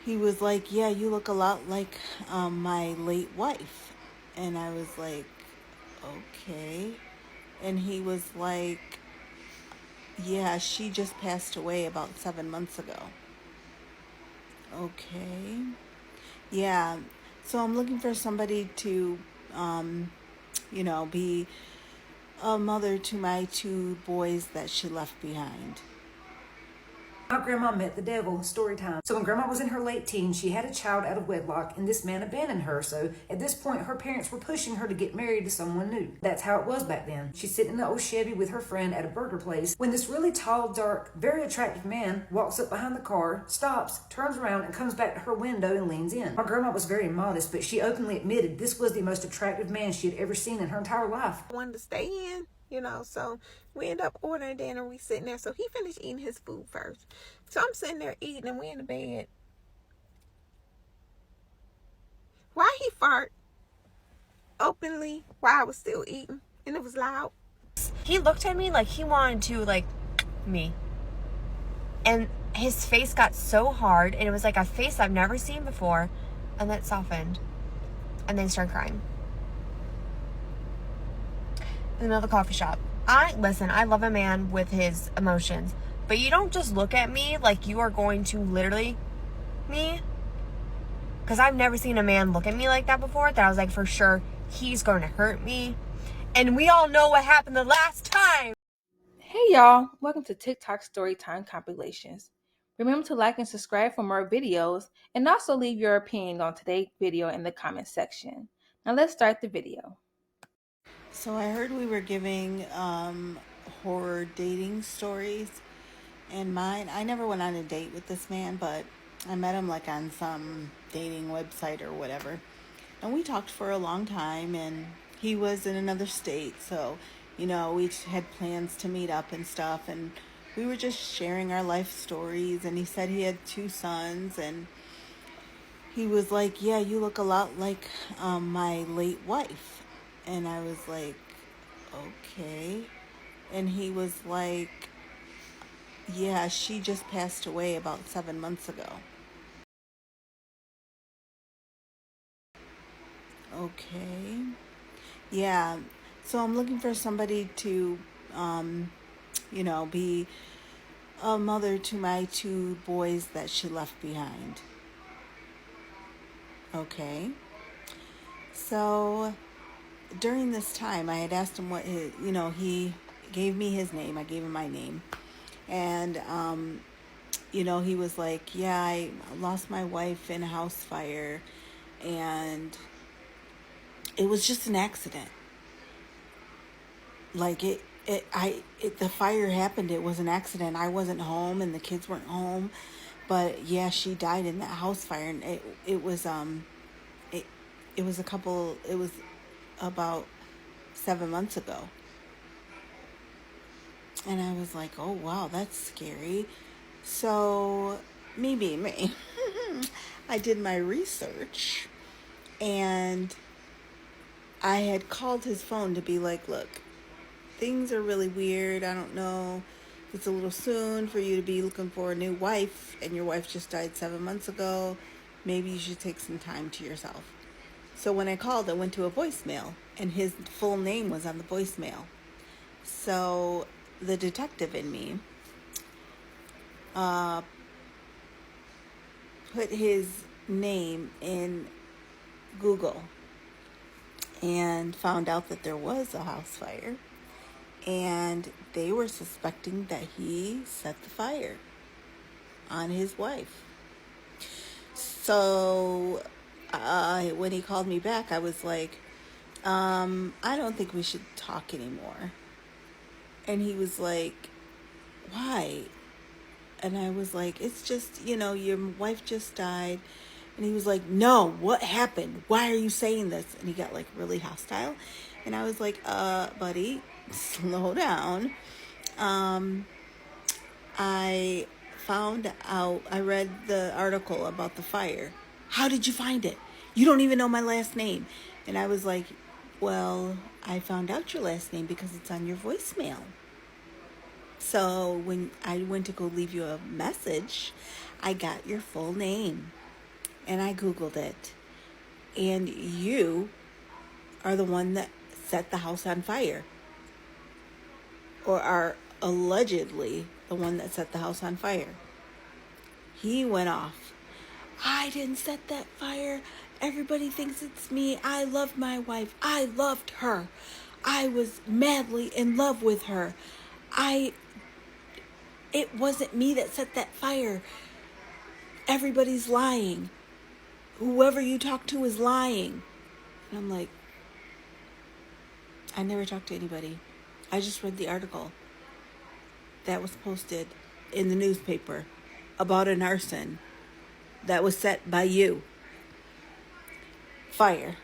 he was like, yeah, you look a lot like my late wife. And I was like, okay. And he was like, yeah, she just passed away about 7 months ago. Okay. Yeah. So I'm looking for somebody to, um, be a mother to my two boys that she left behind. My grandma met the devil. Story time. So when grandma was in her late teens, she had a child out of wedlock, and this man abandoned her. So at this point, her parents were pushing her to get married to someone new. That's how it was back then. She's sitting in the old Chevy with her friend at a burger place when this really tall, dark, very attractive man walks up behind the car, stops, turns around, and comes back to her window and leans in. My grandma was very modest, but she openly admitted this was the most attractive man she had ever seen in her entire life. I wanted to stay in, so we end up ordering dinner. We sitting there. So he finished eating his food first. So I'm sitting there eating and we in the bed. Why he fart openly while I was still eating and it was loud? He looked at me like he wanted to, me. And his face got so hard, and it was like a face I've never seen before, and then it softened. And then he started crying. In the middle of the coffee shop. I love a man with his emotions, but you don't just look at me like you are going to literally me, because I've never seen a man look at me like that before, that I was like, for sure he's going to hurt me. And we all know what happened the last time. Hey y'all, welcome to TikTok Storytime Compilations. Remember to like and subscribe for more videos, and also leave your opinion on today's video in the comment section. Now let's start the video. So I heard we were giving horror dating stories, and mine, I never went on a date with this man, but I met him like on some dating website or whatever. And we talked for a long time, and he was in another state, so, we had plans to meet up and stuff, and we were just sharing our life stories, and he said he had 2 sons, and he was like, yeah, you look a lot like my late wife. And I was like, okay. And he was like, yeah, she just passed away about 7 months ago. Okay. Yeah. So I'm looking for somebody to, be a mother to my two boys that she left behind. Okay. So during this time, I had asked him what his, he gave me his name. I gave him my name. And, he was like, yeah, I lost my wife in a house fire. And it was just an accident. Like the fire happened. It was an accident. I wasn't home and the kids weren't home. But yeah, she died in that house fire. And it was about 7 months ago. And I was like, oh, wow, that's scary. So, me being me, I did my research, and I had called his phone to be like, look, things are really weird. I don't know. It's a little soon for you to be looking for a new wife, and your wife just died 7 months ago. Maybe you should take some time to yourself. So when I called, I went to a voicemail, and his full name was on the voicemail. So the detective in me put his name in Google and found out that there was a house fire, and they were suspecting that he set the fire on his wife. So when he called me back, I was like, I don't think we should talk anymore. And he was like, why? And I was like, it's just, your wife just died. And he was like, no, what happened? Why are you saying this? And he got like really hostile. And I was like, buddy, slow down. I found out, I read the article about the fire. How did you find it? You don't even know my last name. And I was like, well, I found out your last name because it's on your voicemail. So when I went to go leave you a message, I got your full name. and I Googled it. And you are the one that set the house on fire, or are allegedly the one that set the house on fire. He went off. I didn't set that fire. Everybody thinks it's me. I loved my wife. I loved her. I was madly in love with her. It wasn't me that set that fire. Everybody's lying. Whoever you talk to is lying. And I'm like, I never talked to anybody. I just read the article that was posted in the newspaper about an arson that was set by you. Fire.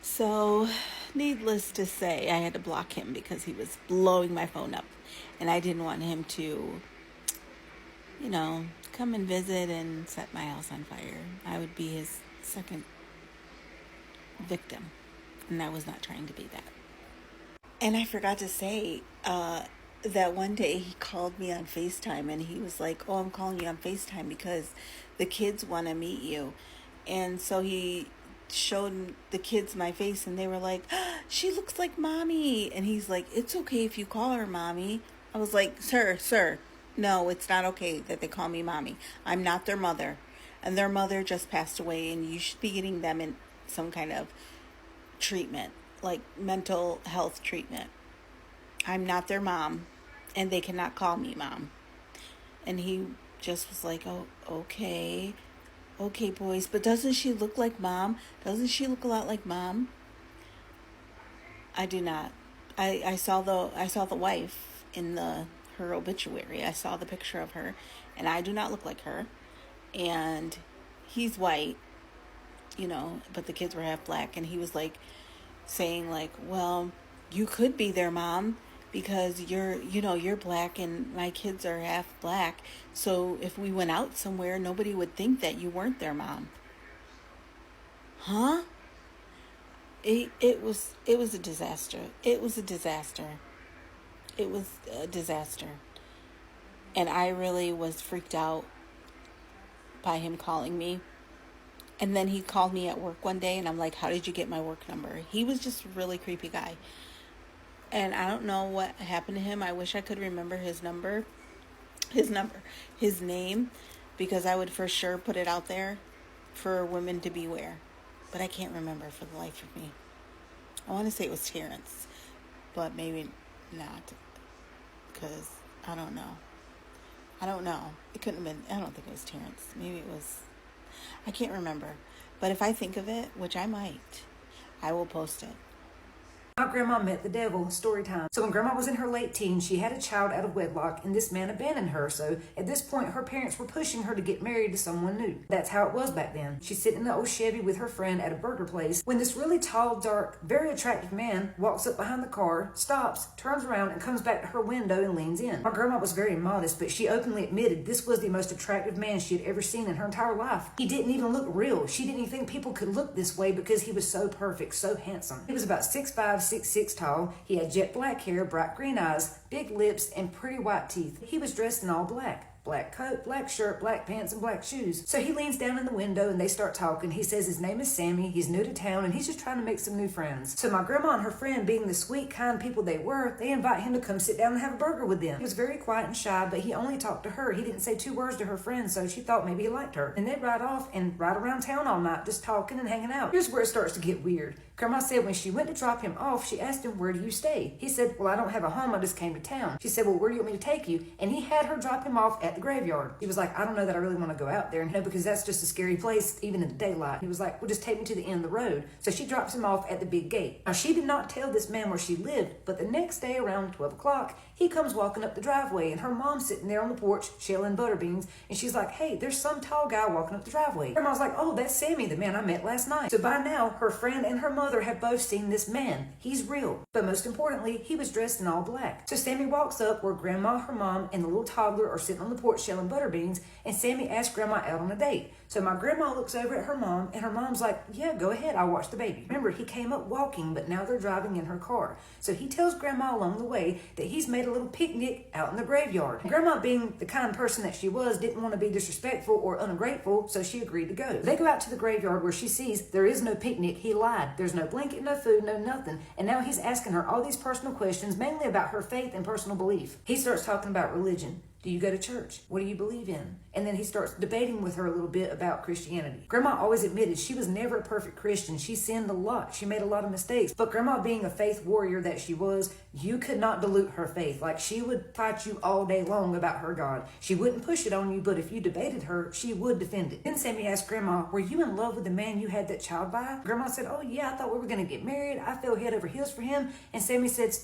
So, needless to say, I had to block him because he was blowing my phone up. And I didn't want him to, come and visit and set my house on fire. I would be his second victim. And I was not trying to be that. And I forgot to say that one day he called me on FaceTime and he was like, oh, I'm calling you on FaceTime because the kids want to meet you. And so he showed the kids my face and they were like, she looks like mommy. And he's like, it's okay if you call her mommy. I was like, sir, no, it's not okay that they call me mommy. I'm not their mother. And their mother just passed away and you should be getting them in some kind of treatment, like mental health treatment. I'm not their mom and they cannot call me mom. And he just was like, oh, okay, boys, but doesn't she look like mom? Doesn't she look a lot like mom? I do not. I saw the wife in her obituary. I saw the picture of her and I do not look like her. And he's white, but the kids were half black. And he was like saying like, well, you could be their mom because you're black and my kids are half black. So if we went out somewhere, nobody would think that you weren't their mom. Huh? It was a disaster. It was a disaster. And I really was freaked out by him calling me. And then he called me at work one day and I'm like, how did you get my work number? He was just a really creepy guy. And I don't know what happened to him. I wish I could remember his name, because I would for sure put it out there for women to beware. But I can't remember for the life of me. I want to say it was Terrence, but maybe not, because I don't know. It couldn't have been, I don't think it was Terrence. Maybe it was, I can't remember. But if I think of it, which I might, I will post it. My grandma met the devil, story time. So when grandma was in her late teens, she had a child out of wedlock and this man abandoned her. So at this point, her parents were pushing her to get married to someone new. That's how it was back then. She's sitting in the old Chevy with her friend at a burger place when this really tall, dark, very attractive man walks up behind the car, stops, turns around and comes back to her window and leans in. My grandma was very modest, but she openly admitted this was the most attractive man she had ever seen in her entire life. He didn't even look real. She didn't even think people could look this way because he was so perfect, so handsome. He was about 6'5", 6'6" tall. He had jet black hair, bright green eyes, big lips, and pretty white teeth. He was dressed in all black. Black coat, black shirt, black pants, and black shoes. So he leans down in the window and they start talking. He says his name is Sammy, he's new to town, and he's just trying to make some new friends. So my grandma and her friend, being the sweet, kind people they were, they invite him to come sit down and have a burger with them. He was very quiet and shy, but he only talked to her. He didn't say 2 words to her friend, so she thought maybe he liked her. And they ride off and ride around town all night, just talking and hanging out. Here's where it starts to get weird. Grandma said when she went to drop him off, she asked him, where do you stay? He said, well, I don't have a home, I just came to town. She said, well, where do you want me to take you? And he had her drop him off at the graveyard. He was like, I don't know that I really want to go out there, because that's just a scary place, even in the daylight. He was like, well, just take me to the end of the road. So she drops him off at the big gate. Now, she did not tell this man where she lived, but the next day around 12 o'clock, he comes walking up the driveway, and her mom's sitting there on the porch, shelling butter beans, and she's like, hey, there's some tall guy walking up the driveway. Her mom's like, oh, that's Sammy, the man I met last night. So by now, her friend and her mother have both seen this man. He's real. But most importantly, he was dressed in all black. So Sammy walks up where grandma, her mom, and the little toddler are sitting on the porch shelling butter beans, and Sammy asked Grandma out on a date. So my grandma looks over at her mom, and her mom's like, yeah, go ahead, I'll watch the baby. Remember, he came up walking, but now they're driving in her car. So he tells Grandma along the way that he's made a little picnic out in the graveyard. Grandma, being the kind of person that she was, didn't want to be disrespectful or ungrateful, so she agreed to go. They go out to the graveyard where she sees there is no picnic. He lied. There's no blanket, no food, no nothing. And now he's asking her all these personal questions, mainly about her faith and personal belief. He starts talking about religion. Do you go to church? What do you believe in? And then he starts debating with her a little bit about Christianity. Grandma always admitted she was never a perfect Christian. She sinned a lot. She made a lot of mistakes. But Grandma, being a faith warrior that she was, you could not dilute her faith. Like, she would fight you all day long about her God. She wouldn't push it on you, but if you debated her, she would defend it. Then Sammy asked Grandma, were you in love with the man you had that child by? Grandma said, oh yeah, I thought we were going to get married. I fell head over heels for him. And Sammy said,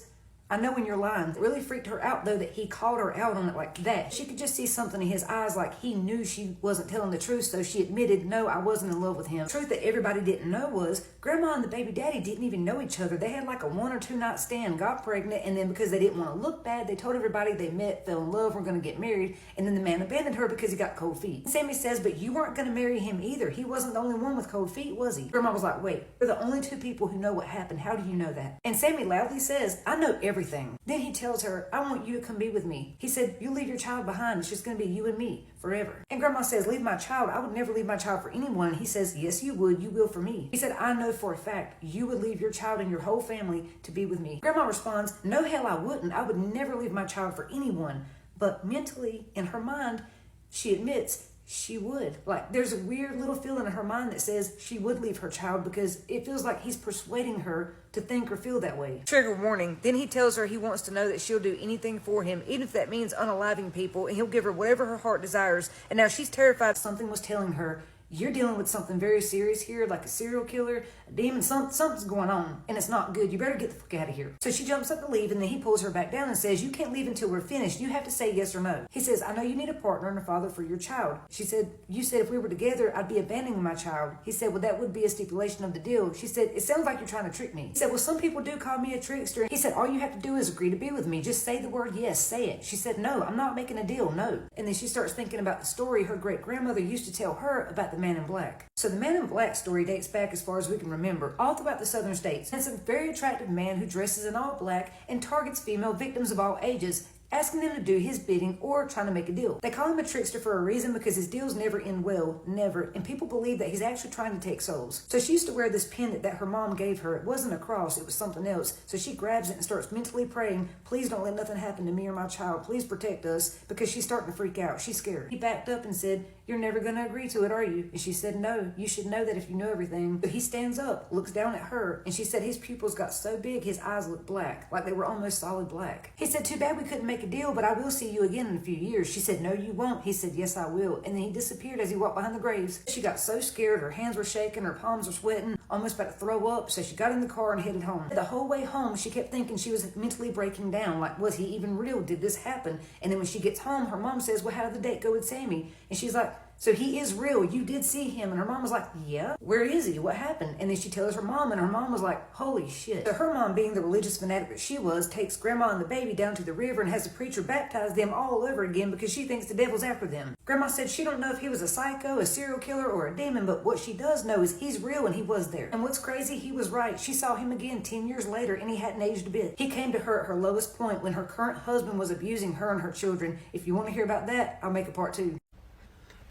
I know when you're lying. It really freaked her out, though, that he called her out on it like that. She could just see something in his eyes, like he knew she wasn't telling the truth, so she admitted, no, I wasn't in love with him. The truth that everybody didn't know was Grandma and the baby daddy didn't even know each other. They had like a 1 or 2 night stand, got pregnant, and then because they didn't want to look bad, they told everybody they met, fell in love, were going to get married, and then the man abandoned her because he got cold feet. Sammy says, but you weren't going to marry him either. He wasn't the only one with cold feet, was he? Grandma was like, wait, we're the only 2 people who know what happened. How do you know that? And Sammy loudly says, I know everything. Then he tells her, I want you to come be with me. He said, you leave your child behind. It's just going to be you and me forever. And Grandma says, leave my child? I would never leave my child for anyone. And he says, yes, you would. You will for me. He said, I know for a fact you would leave your child and your whole family to be with me. Grandma responds, no, hell I wouldn't. I would never leave my child for anyone. But mentally, in her mind, she admits she would. Like, there's a weird little feeling in her mind that says she would leave her child because it feels like he's persuading her to think or feel that way. Trigger warning. Then he tells her he wants to know that she'll do anything for him, even if that means unaliving people, and he'll give her whatever her heart desires. And now she's terrified. Something was telling her, you're dealing with something very serious here, like a serial killer, a demon, something's going on, and it's not good. You better get the fuck out of here. So she jumps up to leave, and then he pulls her back down and says, you can't leave until we're finished. You have to say yes or no. He says, I know you need a partner and a father for your child. She said, you said if we were together, I'd be abandoning my child. He said, well, that would be a stipulation of the deal. She said, it sounds like you're trying to trick me. He said, well, some people do call me a trickster. He said, all you have to do is agree to be with me. Just say the word yes, say it. She said, no, I'm not making a deal, no. And then she starts thinking about the story her great-grandmother used to tell her about the man in black. So the man in black story dates back as far as we can remember, all throughout the southern states. And it's a very attractive man who dresses in all black and targets female victims of all ages, asking them to do his bidding or trying to make a deal. They call him a trickster for a reason because his deals never end well, never, and people believe that he's actually trying to take souls. So she used to wear this pendant that her mom gave her. It wasn't a cross, it was something else. So she grabs it and starts mentally praying, please don't let nothing happen to me or my child, please protect us, because she's starting to freak out. She's scared. He backed up and said, you're never going to agree to it, are you? And she said, no, you should know that if you know everything. But he stands up, looks down at her, and she said his pupils got so big his eyes looked black, like they were almost solid black. He said, too bad we couldn't make a deal, but I will see you again in a few years. She said, no, you won't. He said, yes, I will. And then he disappeared as he walked behind the graves. She got so scared, her hands were shaking, her palms were sweating, almost about to throw up, so she got in the car and headed home. The whole way home, she kept thinking she was mentally breaking down, like, was he even real? Did this happen? And then when she gets home, her mom says, well, how did the date go with Sammy? And she's like, so he is real. You did see him. And her mom was like, yeah, where is he? What happened? And then she tells her mom, and her mom was like, holy shit. So her mom, being the religious fanatic that she was, takes grandma and the baby down to the river and has the preacher baptize them all over again because she thinks the devil's after them. Grandma said she don't know if he was a psycho, a serial killer, or a demon, but what she does know is he's real and he was there. And what's crazy, he was right. She saw him again 10 years later and he hadn't aged a bit. He came to her at her lowest point when her current husband was abusing her and her children. If you want to hear about that, I'll make a part 2.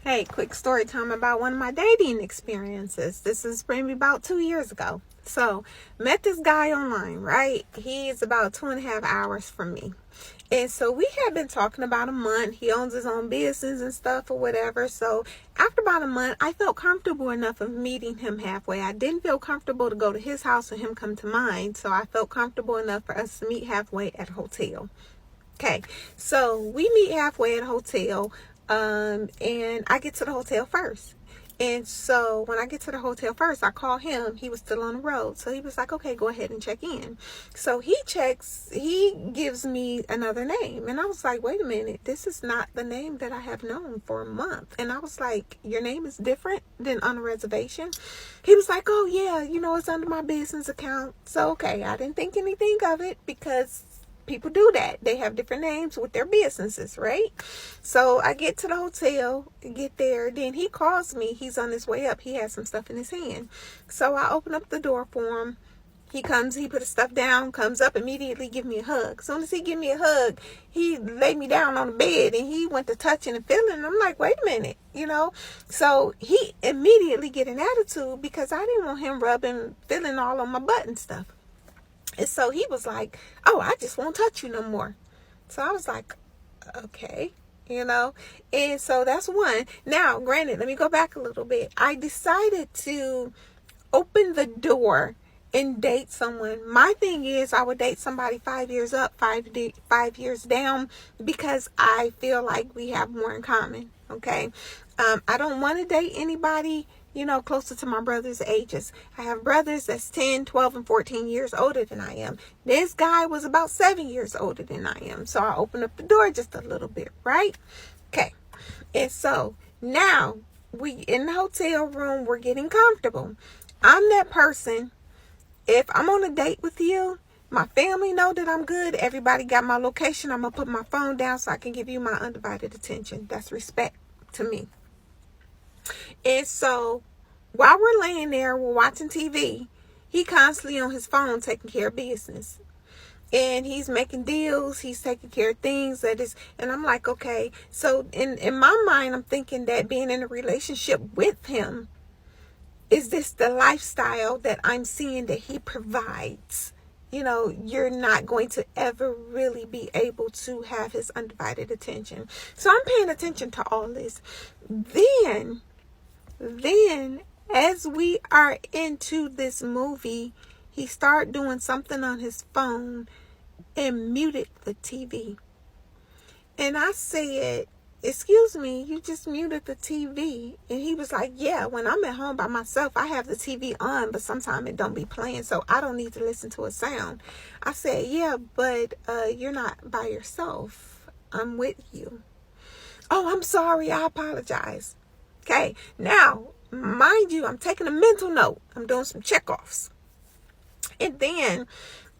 Hey, quick story time about one of my dating experiences. This is maybe about 2 years ago. So, met this guy online, right? He is about 2.5 hours from me. And so we had been talking about a month. He owns his own business and stuff or whatever. So after about a month, I felt comfortable enough of meeting him halfway. I didn't feel comfortable to go to his house and him come to mine. So I felt comfortable enough for us to meet halfway at a hotel. Okay, so we meet halfway at a hotel. And I get to the hotel first. And so when I get to the hotel first, I call him. He was still on the road. So he was like, okay, go ahead and check in. So he gives me another name. And I was like, wait a minute, this is not the name that I have known for a month. And I was like, your name is different than on a reservation? He was like, oh yeah, it's under my business account. So, okay, I didn't think anything of it because people do that. They have different names with their businesses, right? So I get to the hotel, get there. Then he calls me. He's on his way up. He has some stuff in his hand. So I open up the door for him. He comes, he put his stuff down, comes up, immediately give me a hug. As soon as he give me a hug, he laid me down on the bed and he went to touching and feeling. I'm like, wait a minute, So he immediately get an attitude because I didn't want him rubbing, feeling all on my butt and stuff. And so he was like, oh, I just won't touch you no more. So I was like, okay, And so that's one. Now, granted, let me go back a little bit. I decided to open the door and date someone. My thing is I would date somebody 5 years up, 5 years down, because I feel like we have more in common. Okay. I don't want to date anybody, closer to my brother's ages. I have brothers that's 10, 12, and 14 years older than I am. This guy was about 7 years older than I am. So I opened up the door just a little bit, right? Okay. And so now we in the hotel room, we're getting comfortable. I'm that person. If I'm on a date with you, my family know that I'm good. Everybody got my location. I'm going to put my phone down so I can give you my undivided attention. That's respect to me. And so while we're laying there, we're watching TV, he constantly on his phone taking care of business. And he's making deals. He's taking care of things and I'm like, okay. So in my mind, I'm thinking that being in a relationship with him, is this the lifestyle that I'm seeing that he provides? You're not going to ever really be able to have his undivided attention. So I'm paying attention to all this. Then as we are into this movie, he started doing something on his phone and muted the TV. And I said, excuse me, you just muted the TV. And he was like, yeah, when I'm at home by myself, I have the TV on, but sometimes it don't be playing, so I don't need to listen to a sound. I said, yeah, but you're not by yourself. I'm with you. Oh, I'm sorry. I apologize. Okay. Now, mind you, I'm taking a mental note. I'm doing some checkoffs. And then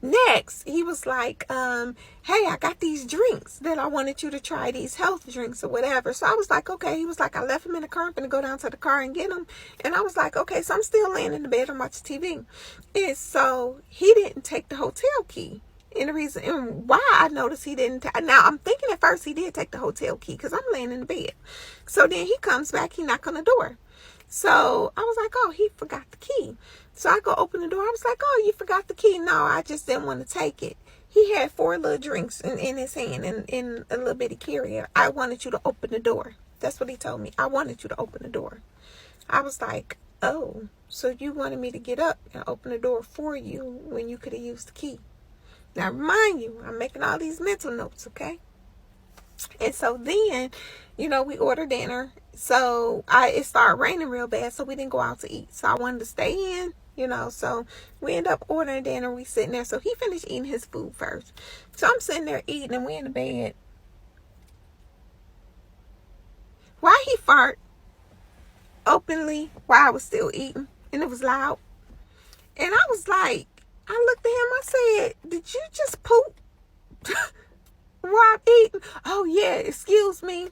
next, he was like, hey, I got these drinks that I wanted you to try, these health drinks or whatever. So I was like, okay. He was like, I left him in the car. I'm going to go down to the car and get him. And I was like, okay. So I'm still laying in the bed and watching TV. And so he didn't take the hotel key. And the reason and why I noticed he didn't. Now I'm thinking at first he did take the hotel key because I'm laying in the bed. So then he comes back. He knocked on the door. So I was like, oh, he forgot the key. So I go open the door. I was like, oh, you forgot the key. No, I just didn't want to take it. He had 4 little drinks in his hand in a little bitty carrier. I wanted you to open the door. That's what he told me. I wanted you to open the door. I was like, oh, so you wanted me to get up and open the door for you when you could have used the key. Now, remind you, I'm making all these mental notes, okay? And so then, we ordered dinner. So it started raining real bad, so we didn't go out to eat. So I wanted to stay in, so we ended up ordering dinner. We sitting there. So he finished eating his food first. So I'm sitting there eating and we in the bed. Why he fart openly while I was still eating and it was loud. And I was like, I looked at him, I said, did you just poop while I'm eating? Oh yeah, excuse me.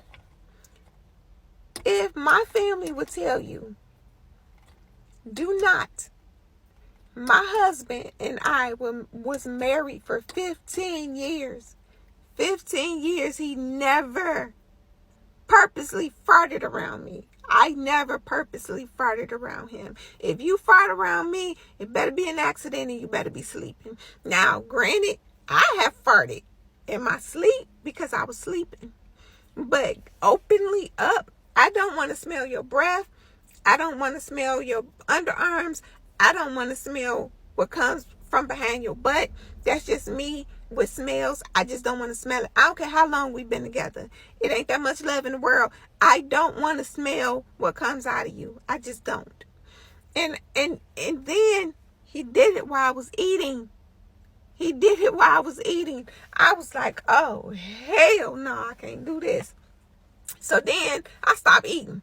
If my family would tell you, do not. My husband and I was married for 15 years. 15 years. He never purposely farted around me. I never purposely farted around him. If you fart around me, it better be an accident and you better be sleeping. Now, granted, I have farted in my sleep because I was sleeping. But openly up, I don't want to smell your breath. I don't want to smell your underarms. I don't want to smell what comes from behind your butt. That's just me with smells. I just don't want to smell it. I don't care how long we've been together. It ain't that much love in the world. I don't want to smell what comes out of you. I just don't. And then he did it while I was eating. He did it while I was eating. I was like, oh, hell no, I can't do this. So then I stopped eating.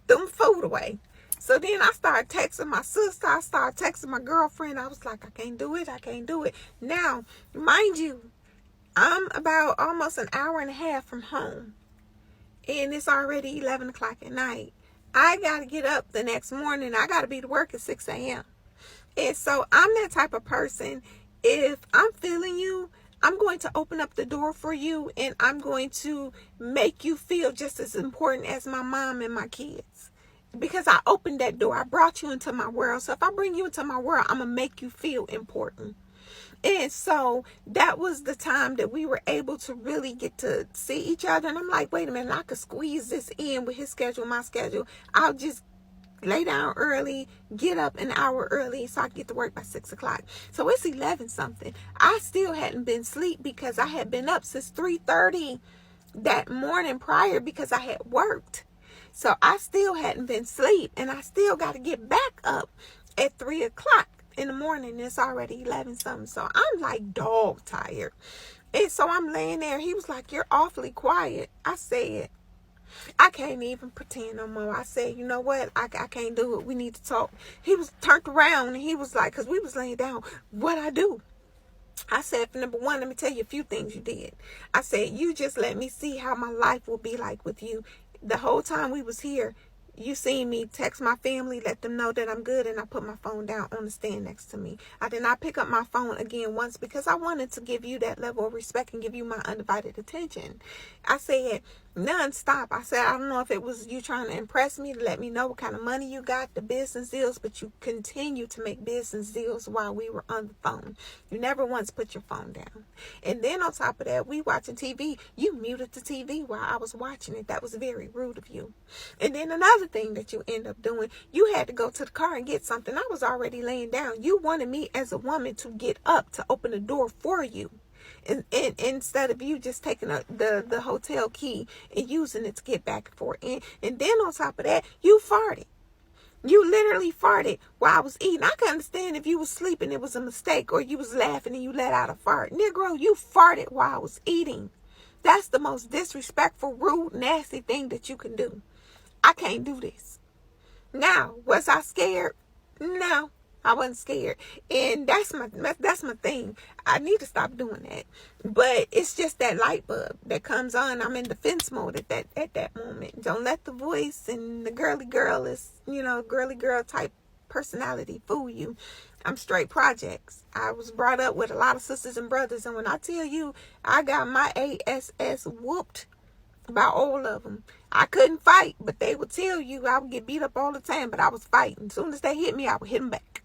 Threw my food away. So then I started texting my sister. I started texting my girlfriend. I was like, I can't do it. I can't do it. Now, mind you, I'm about almost an hour and a half from home, and it's already 11 o'clock at night. I got to get up the next morning. I got to be to work at 6 a.m. And so I'm that type of person. If I'm feeling you, I'm going to open up the door for you, and I'm going to make you feel just as important as my mom and my kids. Because I opened that door. I brought you into my world. So if I bring you into my world, I'm going to make you feel important. And so that was the time that we were able to really get to see each other. And I'm like, wait a minute, I could squeeze this in with his schedule, my schedule. I'll just lay down early, get up an hour early so I get to work by 6 o'clock. So it's 11 something. I still hadn't been asleep because I had been up since 3:30 that morning prior because I had worked. So I still hadn't been asleep, and I still got to get back up at 3 o'clock in the morning. It's already 11 something. So I'm like dog tired. And so I'm laying there. He was like, "You're awfully quiet." I said, I can't even pretend no more. I said, you know what? I can't do it. We need to talk. He was turned around and he was like, because we was laying down, what I do? I said, number one, let me tell you a few things you did. I said, you just let me see how my life will be like with you. The whole time we was here, you seen me text my family, let them know that I'm good, and I put my phone down on the stand next to me. I did not pick up my phone again once because I wanted to give you that level of respect and give you my undivided attention. I said, non-stop. I said, I don't know if it was you trying to impress me to let me know what kind of money you got, the business deals, but you continue to make business deals while we were on the phone. You never once put your phone down. And then on top of that, we watching TV. You muted the TV while I was watching it. That was very rude of you. And then another thing that you end up doing, you had to go to the car and get something. I was already laying down. You wanted me as a woman to get up to open the door for you. And instead of you just taking the hotel key and using it to get back and forth. And then on top of that, you farted. You literally farted while I was eating. I can understand if you was sleeping, it was a mistake, or you was laughing and you let out a fart. Negro, you farted while I was eating. That's the most disrespectful, rude, nasty thing that you can do. I can't do this. Now, was I scared? No, I wasn't scared. And that's my thing. I need to stop doing that. But it's just that light bulb that comes on. I'm in defense mode at that moment. Don't let the voice and the girly girl girly girl type personality fool you. I'm straight projects. I was brought up with a lot of sisters and brothers, and when I tell you I got my ass whooped by all of them. I couldn't fight, but they would tell you I would get beat up all the time, but I was fighting. As soon as they hit me, I would hit them back.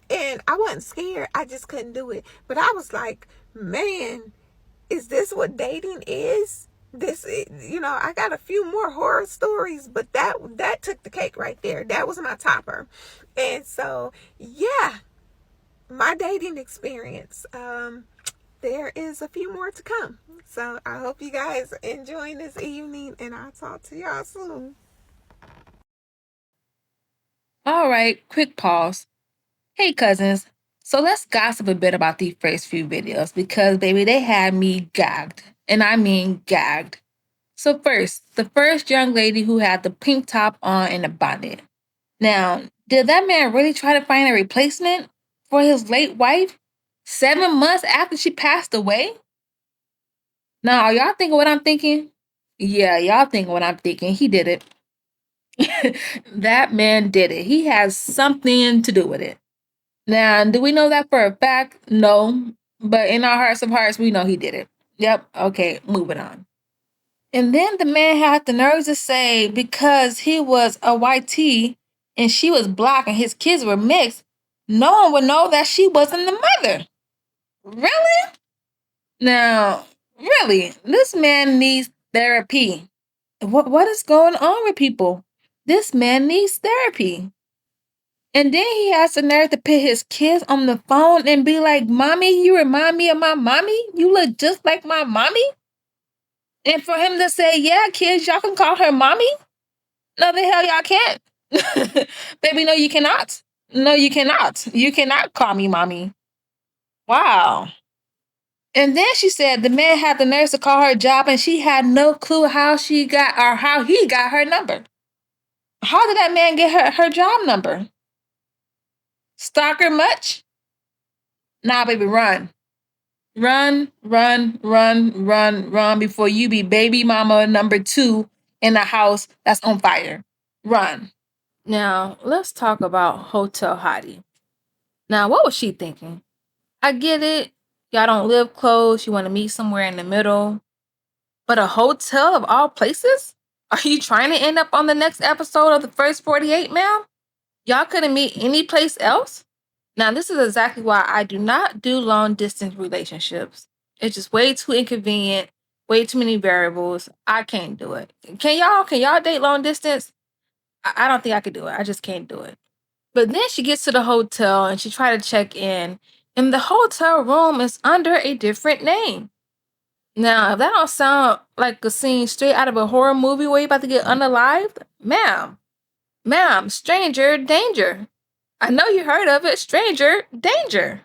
And I wasn't scared. I just couldn't do it. But I was like, man, is this what dating is? I got a few more horror stories, but that took the cake right there. That was my topper. And so, yeah, my dating experience. There is a few more to come. So I hope you guys are enjoying this evening, and I'll talk to y'all soon. All right, quick pause. Hey, cousins. So let's gossip a bit about these first few videos because, baby, they had me gagged. And I mean gagged. So, first, the first young lady who had the pink top on and a bonnet. Now, did that man really try to find a replacement for his late wife 7 months after she passed away? Now, are y'all thinking what I'm thinking? Yeah, y'all thinking what I'm thinking. He did it. That man did it. He has something to do with it. Now, do we know that for a fact? No. But in our hearts of hearts, we know he did it. Yep. Okay, moving on. And then the man had the nerve to say because he was a white T and she was black and his kids were mixed, no one would know that she wasn't the mother. Really? Now, really, this man needs therapy. What is going on with people? This man needs therapy. And then he has the nerve to put his kids on the phone and be like, Mommy, you remind me of my mommy? You look just like my mommy? And for him to say, yeah, kids, y'all can call her mommy? No, the hell y'all can't. Baby, no, you cannot. No, you cannot. You cannot call me mommy. Wow. And then she said the man had the nerve to call her job and she had no clue how she got or how he got her number. How did that man get her job number? Stalker much? Nah, baby, run. Run, run, run, run, run before you be baby mama number 2 in a house that's on fire. Run. Now, let's talk about Hotel Hottie. Now, what was she thinking? I get it. Y'all don't live close. You want to meet somewhere in the middle. But a hotel of all places? Are you trying to end up on the next episode of the first 48, ma'am? Y'all couldn't meet any place else? Now, this is exactly why I do not do long distance relationships. It's just way too inconvenient, way too many variables. I can't do it. Can y'all date long distance? I don't think I could do it. I just can't do it. But then she gets to the hotel and she tries to check in, and the hotel room is under a different name. Now, if that don't sound like a scene straight out of a horror movie where you about to get unalived, ma'am, stranger danger. I know you heard of it, stranger danger.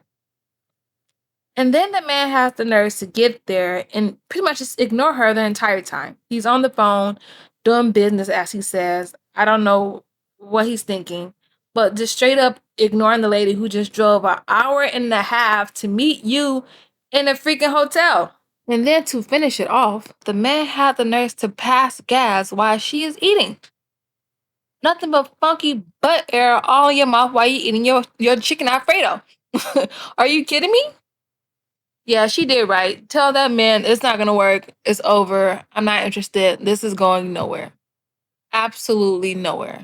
And then the man has the nerve to get there and pretty much just ignore her the entire time. He's on the phone, doing business, as he says. I don't know what he's thinking, but just straight up ignoring the lady who just drove an hour and a half to meet you in a freaking hotel. And then to finish it off, the man had the nerve to pass gas while she is eating. Nothing but funky butt air all in your mouth while you're eating your chicken Alfredo. Are you kidding me? Yeah, she did right. Tell that man it's not going to work. It's over. I'm not interested. This is going nowhere. Absolutely nowhere.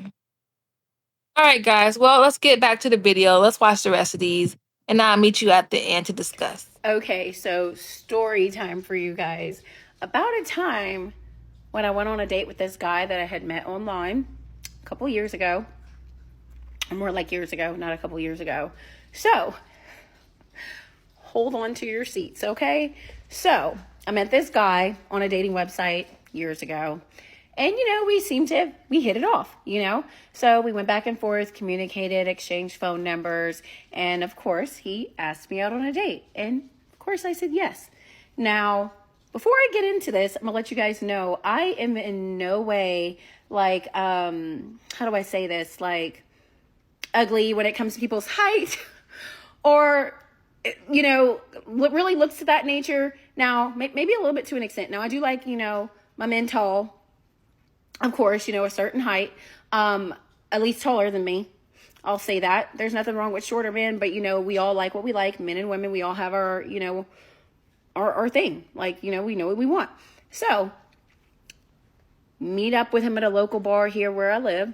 All right, guys. Well, let's get back to the video. Let's watch the rest of these. And I'll meet you at the end to discuss. Okay, so story time for you guys. About a time when I went on a date with this guy that I had met online a couple years ago. More like years ago, not a couple years ago. So, hold on to your seats, okay? So, I met this guy on a dating website years ago. And, we hit it off, So we went back and forth, communicated, exchanged phone numbers. And of course, he asked me out on a date. And of course, I said yes. Now, before I get into this, I'm going to let you guys know, I am in no way like, how do I say this? Like, ugly when it comes to people's height or, what really looks to that nature. Now, maybe a little bit to an extent. Now, I do like, my men tall. Of course, a certain height, at least taller than me. I'll say that. There's nothing wrong with shorter men, but, we all like what we like. Men and women, we all have our, our thing. Like, we know what we want. So, meet up with him at a local bar here where I live.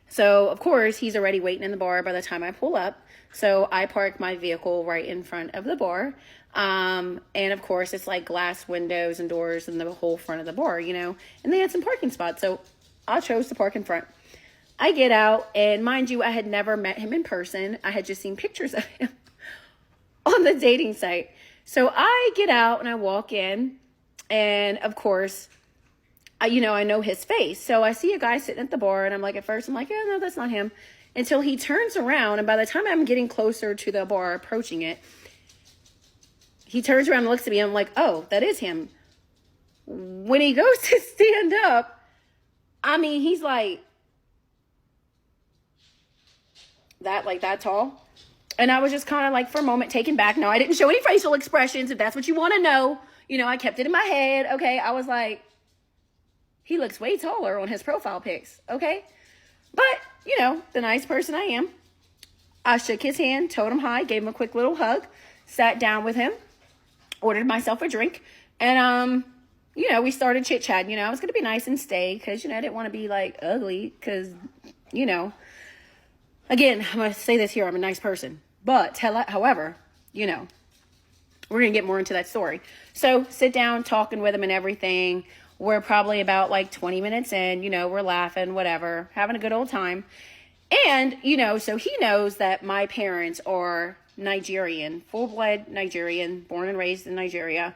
So, of course, he's already waiting in the bar by the time I pull up. So, I park my vehicle right in front of the bar. And of course, it's like glass windows and doors and the whole front of the bar, and they had some parking spots. So I chose to park in front. I get out, and mind you, I had never met him in person. I had just seen pictures of him on the dating site. So I get out and I walk in, and of course, I know his face. So I see a guy sitting at the bar, and I'm like, at first, I'm like, yeah, no, that's not him. Until he turns around, and by the time I'm getting closer to the bar, approaching it, he turns around and looks at me, and I'm like, oh, that is him. When he goes to stand up, he's like that tall. And I was just kind of like, for a moment, taken back. No, I didn't show any facial expressions, if that's what you want to know. I kept it in my head, okay? I was like, he looks way taller on his profile pics, okay? But, the nice person I am, I shook his hand, told him hi, gave him a quick little hug, sat down with him, ordered myself a drink, and, we started chit-chatting. I was going to be nice and stay because, I didn't want to be, like, ugly because, again, I'm going to say this here, I'm a nice person. But, however, we're going to get more into that story. So, sit down, talking with him and everything. We're probably about, 20 minutes in, we're laughing, whatever, having a good old time. And, so he knows that my parents are Nigerian, full-blood Nigerian, born and raised in Nigeria.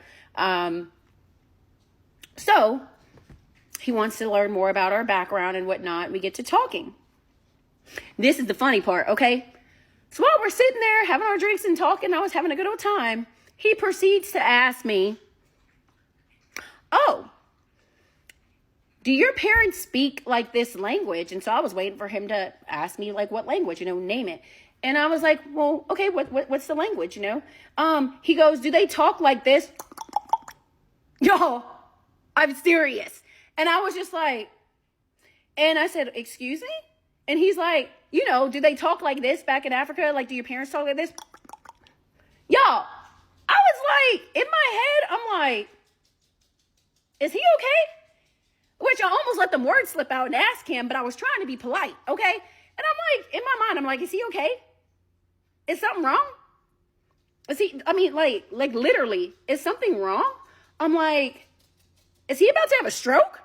So he wants to learn more about our background and whatnot. We get to talking. This is the funny part, okay? So while we're sitting there having our drinks and talking, I was having a good old time. He proceeds to ask me, oh, do your parents speak like this language? And so I was waiting for him to ask me what language, name it. And I was like, well, okay, what's the language, you know? He goes, do they talk like this? Y'all, I'm serious. And I was just like, and I said, excuse me? And he's like, you know, do they talk like this back in Africa? Like, do your parents talk like this? Y'all, I was like, in my head, I'm like, is he okay? Which I almost let the word slip out and ask him, but I was trying to be polite, okay? And I'm like, in my mind, I'm like, is he okay? Is something wrong? Is he, I mean, like literally, is something wrong? I'm like, is he about to have a stroke?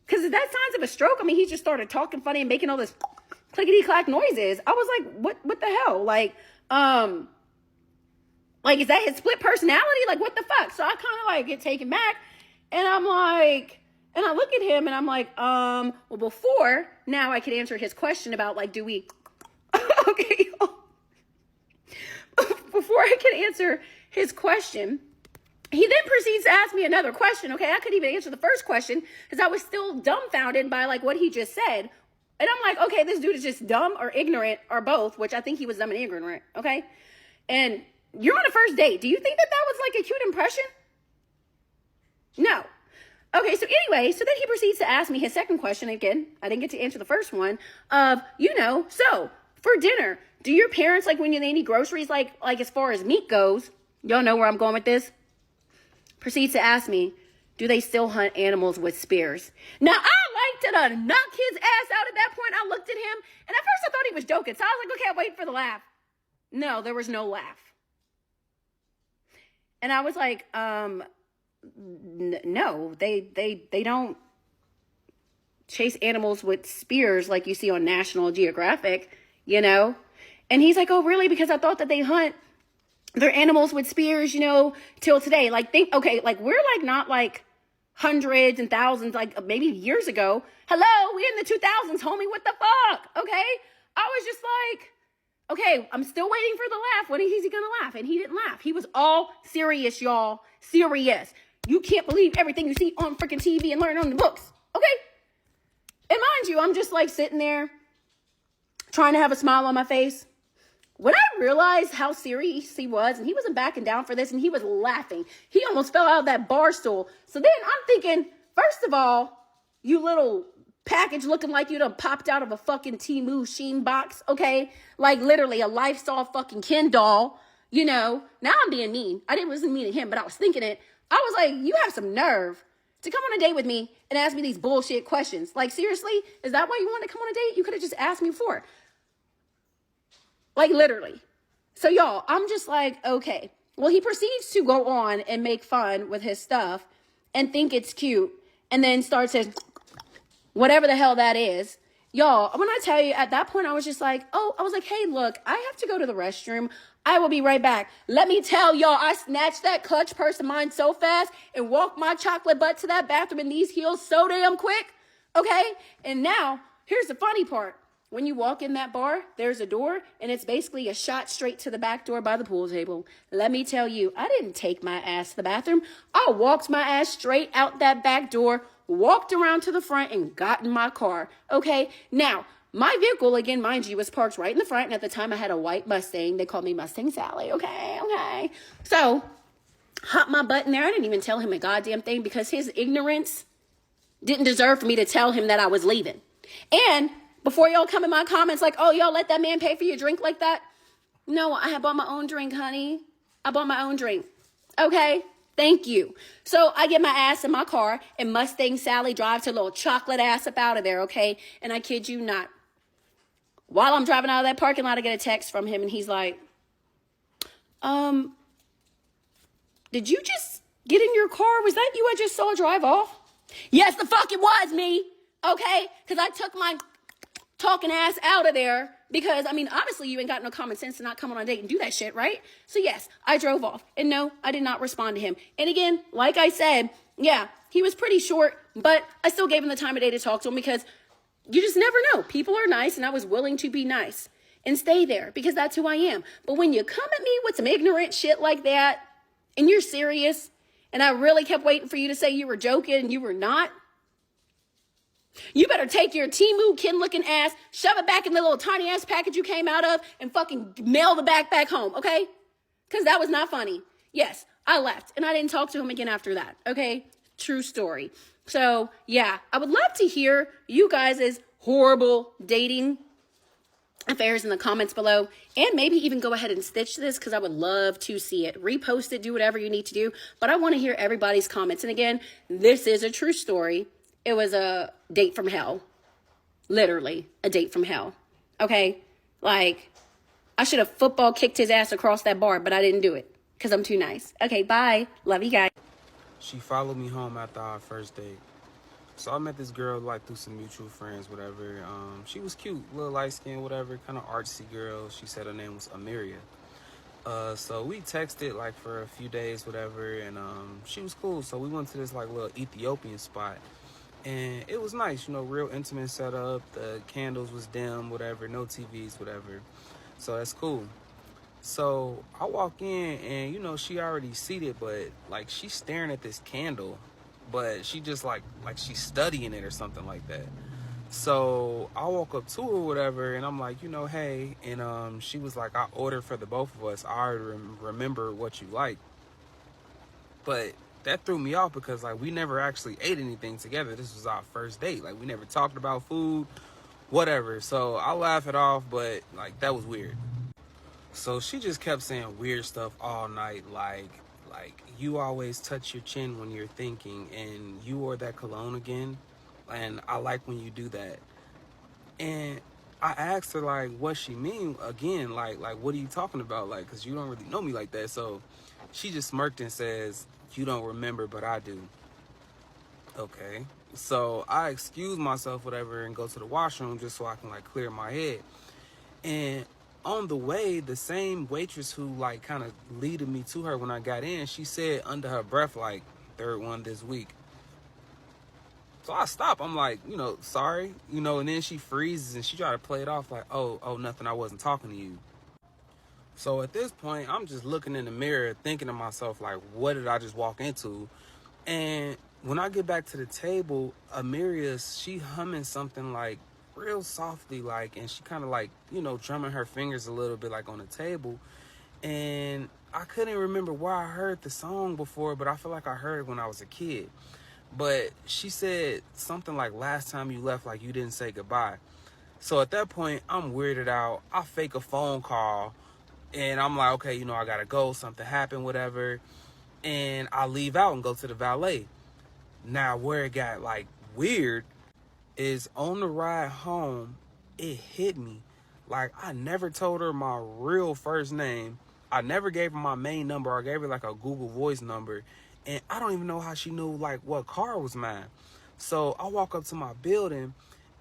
Because if that's signs of a stroke, I mean, he just started talking funny and making all this clickety-clack noises. I was like, what the hell? Like, is that his split personality? Like, what the fuck? So I kind of like get taken back, and I'm like, and I look at him and I'm like, well, before now I could answer his question about like, do we, okay, before I could answer his question, he then proceeds to ask me another question. Okay, I couldn't even answer the first question because I was still dumbfounded by like what he just said. And I'm like, okay, this dude is just dumb or ignorant or both, which I think he was dumb and ignorant. Okay. And you're on a first date. Do you think that was like a cute impression? No. Okay, so anyway, so then he proceeds to ask me his second question again. I didn't get to answer the first one of, you know, so for dinner, do your parents, like when they need groceries, like as far as meat goes, y'all know where I'm going with this? Proceeds to ask me, do they still hunt animals with spears? Now, I liked to knock his ass out at that point. I looked at him, and at first I thought he was joking. So I was like, okay, I'm waiting for the laugh. No, there was no laugh. And I was like, no, they don't chase animals with spears like you see on National Geographic, you know? And he's like, oh, really? Because I thought that they hunt their animals with spears, you know, till today. Like, okay, like we're like not like hundreds and thousands, like maybe years ago. Hello, we in the 2000s, homie, what the fuck? Okay. I was just like, okay, I'm still waiting for the laugh. When is he gonna laugh? And he didn't laugh. He was all serious, y'all. Serious. You can't believe everything you see on freaking TV and learn on the books. Okay. And mind you, I'm just like sitting there trying to have a smile on my face. When I realized how serious he was, and he wasn't backing down for this, and he was laughing, he almost fell out of that bar stool. So then I'm thinking, first of all, you little package looking like you done popped out of a fucking Temu Sheen box, okay? Like literally a lifestyle fucking Ken doll, you know? Now I'm being mean. I wasn't mean to him, but I was thinking it. I was like, you have some nerve to come on a date with me and ask me these bullshit questions. Like, seriously? Is that why you wanted to come on a date? You could have just asked me before. Like, literally. So, y'all, I'm just like, okay. Well, he proceeds to go on and make fun with his stuff and think it's cute and then starts to whatever the hell that is. Y'all, when I tell you, at that point, I was just like, oh, I was like, hey, look, I have to go to the restroom. I will be right back. Let me tell y'all, I snatched that clutch purse of mine so fast and walked my chocolate butt to that bathroom in these heels so damn quick. Okay? And now, here's the funny part. When you walk in that bar, there's a door, and it's basically a shot straight to the back door by the pool table. Let me tell you, I didn't take my ass to the bathroom. I walked my ass straight out that back door, walked around to the front, and got in my car. Okay? Now, my vehicle, again, mind you, was parked right in the front, and at the time I had a white Mustang. They called me Mustang Sally. Okay. So, hopped my butt in there. I didn't even tell him a goddamn thing because his ignorance didn't deserve for me to tell him that I was leaving. And before y'all come in my comments like, oh, y'all let that man pay for your drink like that. No, I had bought my own drink, honey. I bought my own drink. Okay? Thank you. So I get my ass in my car and Mustang Sally drives her little chocolate ass up out of there, okay? And I kid you not. While I'm driving out of that parking lot, I get a text from him and he's like, did you just get in your car? Was that you I just saw drive off? Yes, the fuck it was me. Okay? Because I took my talking ass out of there because, I mean, obviously you ain't got no common sense to not come on a date and do that shit, right? So yes, I drove off. And no, I did not respond to him. And again, like I said, yeah, he was pretty short, but I still gave him the time of day to talk to him because you just never know. People are nice and I was willing to be nice and stay there because that's who I am. But when you come at me with some ignorant shit like that and you're serious and I really kept waiting for you to say you were joking and you were not, You better take your Temu kin looking ass, shove it back in the little tiny ass package you came out of, and fucking mail the backpack home, okay? Because that was not funny. Yes, I left, and I didn't talk to him again after that, okay? True story. So, yeah, I would love to hear you guys' horrible dating affairs in the comments below, and maybe even go ahead and stitch this, because I would love to see it. Repost it, do whatever you need to do, but I want to hear everybody's comments. And again, this is a true story. It was a date from hell. Literally a date from hell. Okay? Like, I should have football kicked his ass across that bar, but I didn't do it because I'm too nice. Okay, bye. Love you guys. She followed me home after our first date. So I met this girl like through some mutual friends, whatever. She was cute, little light skin, whatever, kind of artsy girl. She said her name was Amiria. So we texted like for a few days, whatever, and she was cool. So we went to this like little Ethiopian spot. And it was nice, you know, real intimate setup. The candles was dim, whatever, no TVs, whatever. So that's cool. So I walk in and, you know, she already seated, but like she's staring at this candle, but she just like she's studying it or something like that. So I walk up to her, whatever, and I'm like, you know, hey. And she was like, I ordered for the both of us. I already remember what you like. But that threw me off because like we never actually ate anything together. This was our first date. Like we never talked about food, whatever. So I laugh it off, but like that was weird. So she just kept saying weird stuff all night, like you always touch your chin when you're thinking, and you wore that cologne again, and I like when you do that. And I asked her like what she mean again, like what are you talking about, like, because you don't really know me like that. So she just smirked and says, you don't remember, but I do. Okay. So I excuse myself, whatever, and go to the washroom just so I can like clear my head. And on the way, the same waitress who like kind of leaded me to her when I got in, she said under her breath, like, third one this week. So I stop. I'm like, you know, sorry, you know, and then she freezes and she tried to play it off like, oh, nothing, I wasn't talking to you. So at this point, I'm just looking in the mirror thinking to myself, like, what did I just walk into? And when I get back to the table, Amiria's, she humming something like real softly, like, and she kind of like, you know, drumming her fingers a little bit like on the table. And I couldn't remember where I heard the song before, but I feel like I heard it when I was a kid. But she said something like, last time you left, like you didn't say goodbye. So at that point, I'm weirded out. I fake a phone call. And I'm like, okay, you know, I gotta go. Something happened, whatever. And I leave out and go to the valet. Now, where it got, like, weird is on the ride home, it hit me. Like, I never told her my real first name. I never gave her my main number. I gave her, like, a Google Voice number. And I don't even know how she knew, like, what car was mine. So I walk up to my building,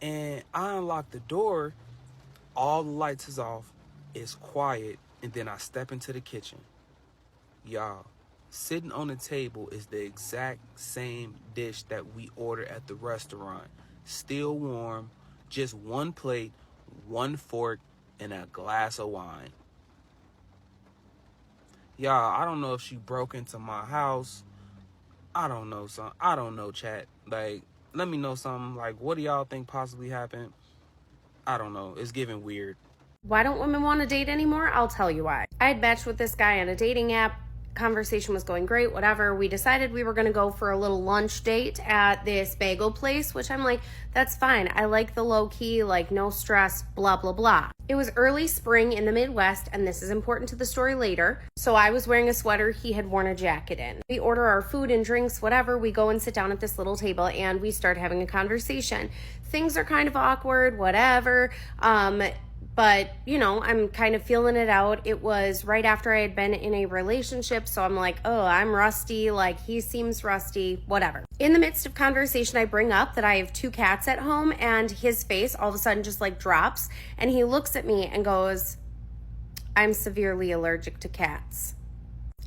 and I unlock the door. All the lights is off. It's quiet. And then I step into the kitchen. Y'all, sitting on the table is the exact same dish that we ordered at the restaurant. Still warm, just one plate, one fork, and a glass of wine. Y'all, I don't know if she broke into my house. I don't know, chat. Like, let me know something. Like, what do y'all think possibly happened? I don't know. It's giving weird. Why don't women want to date anymore? I'll tell you why. I had matched with this guy on a dating app. Conversation was going great, whatever. We decided we were going to go for a little lunch date at this bagel place, which I'm like, that's fine. I like the low key, like no stress, blah, blah, blah. It was early spring in the Midwest, and this is important to the story later. So I was wearing a sweater, he had worn a jacket in. We order our food and drinks, whatever. We go and sit down at this little table and we start having a conversation. Things are kind of awkward, whatever. But, you know, I'm kind of feeling it out. It was right after I had been in a relationship, so I'm like, oh, I'm rusty, like he seems rusty, whatever. In the midst of conversation, I bring up that I have 2 cats at home, and his face all of a sudden just like drops, and he looks at me and goes, I'm severely allergic to cats.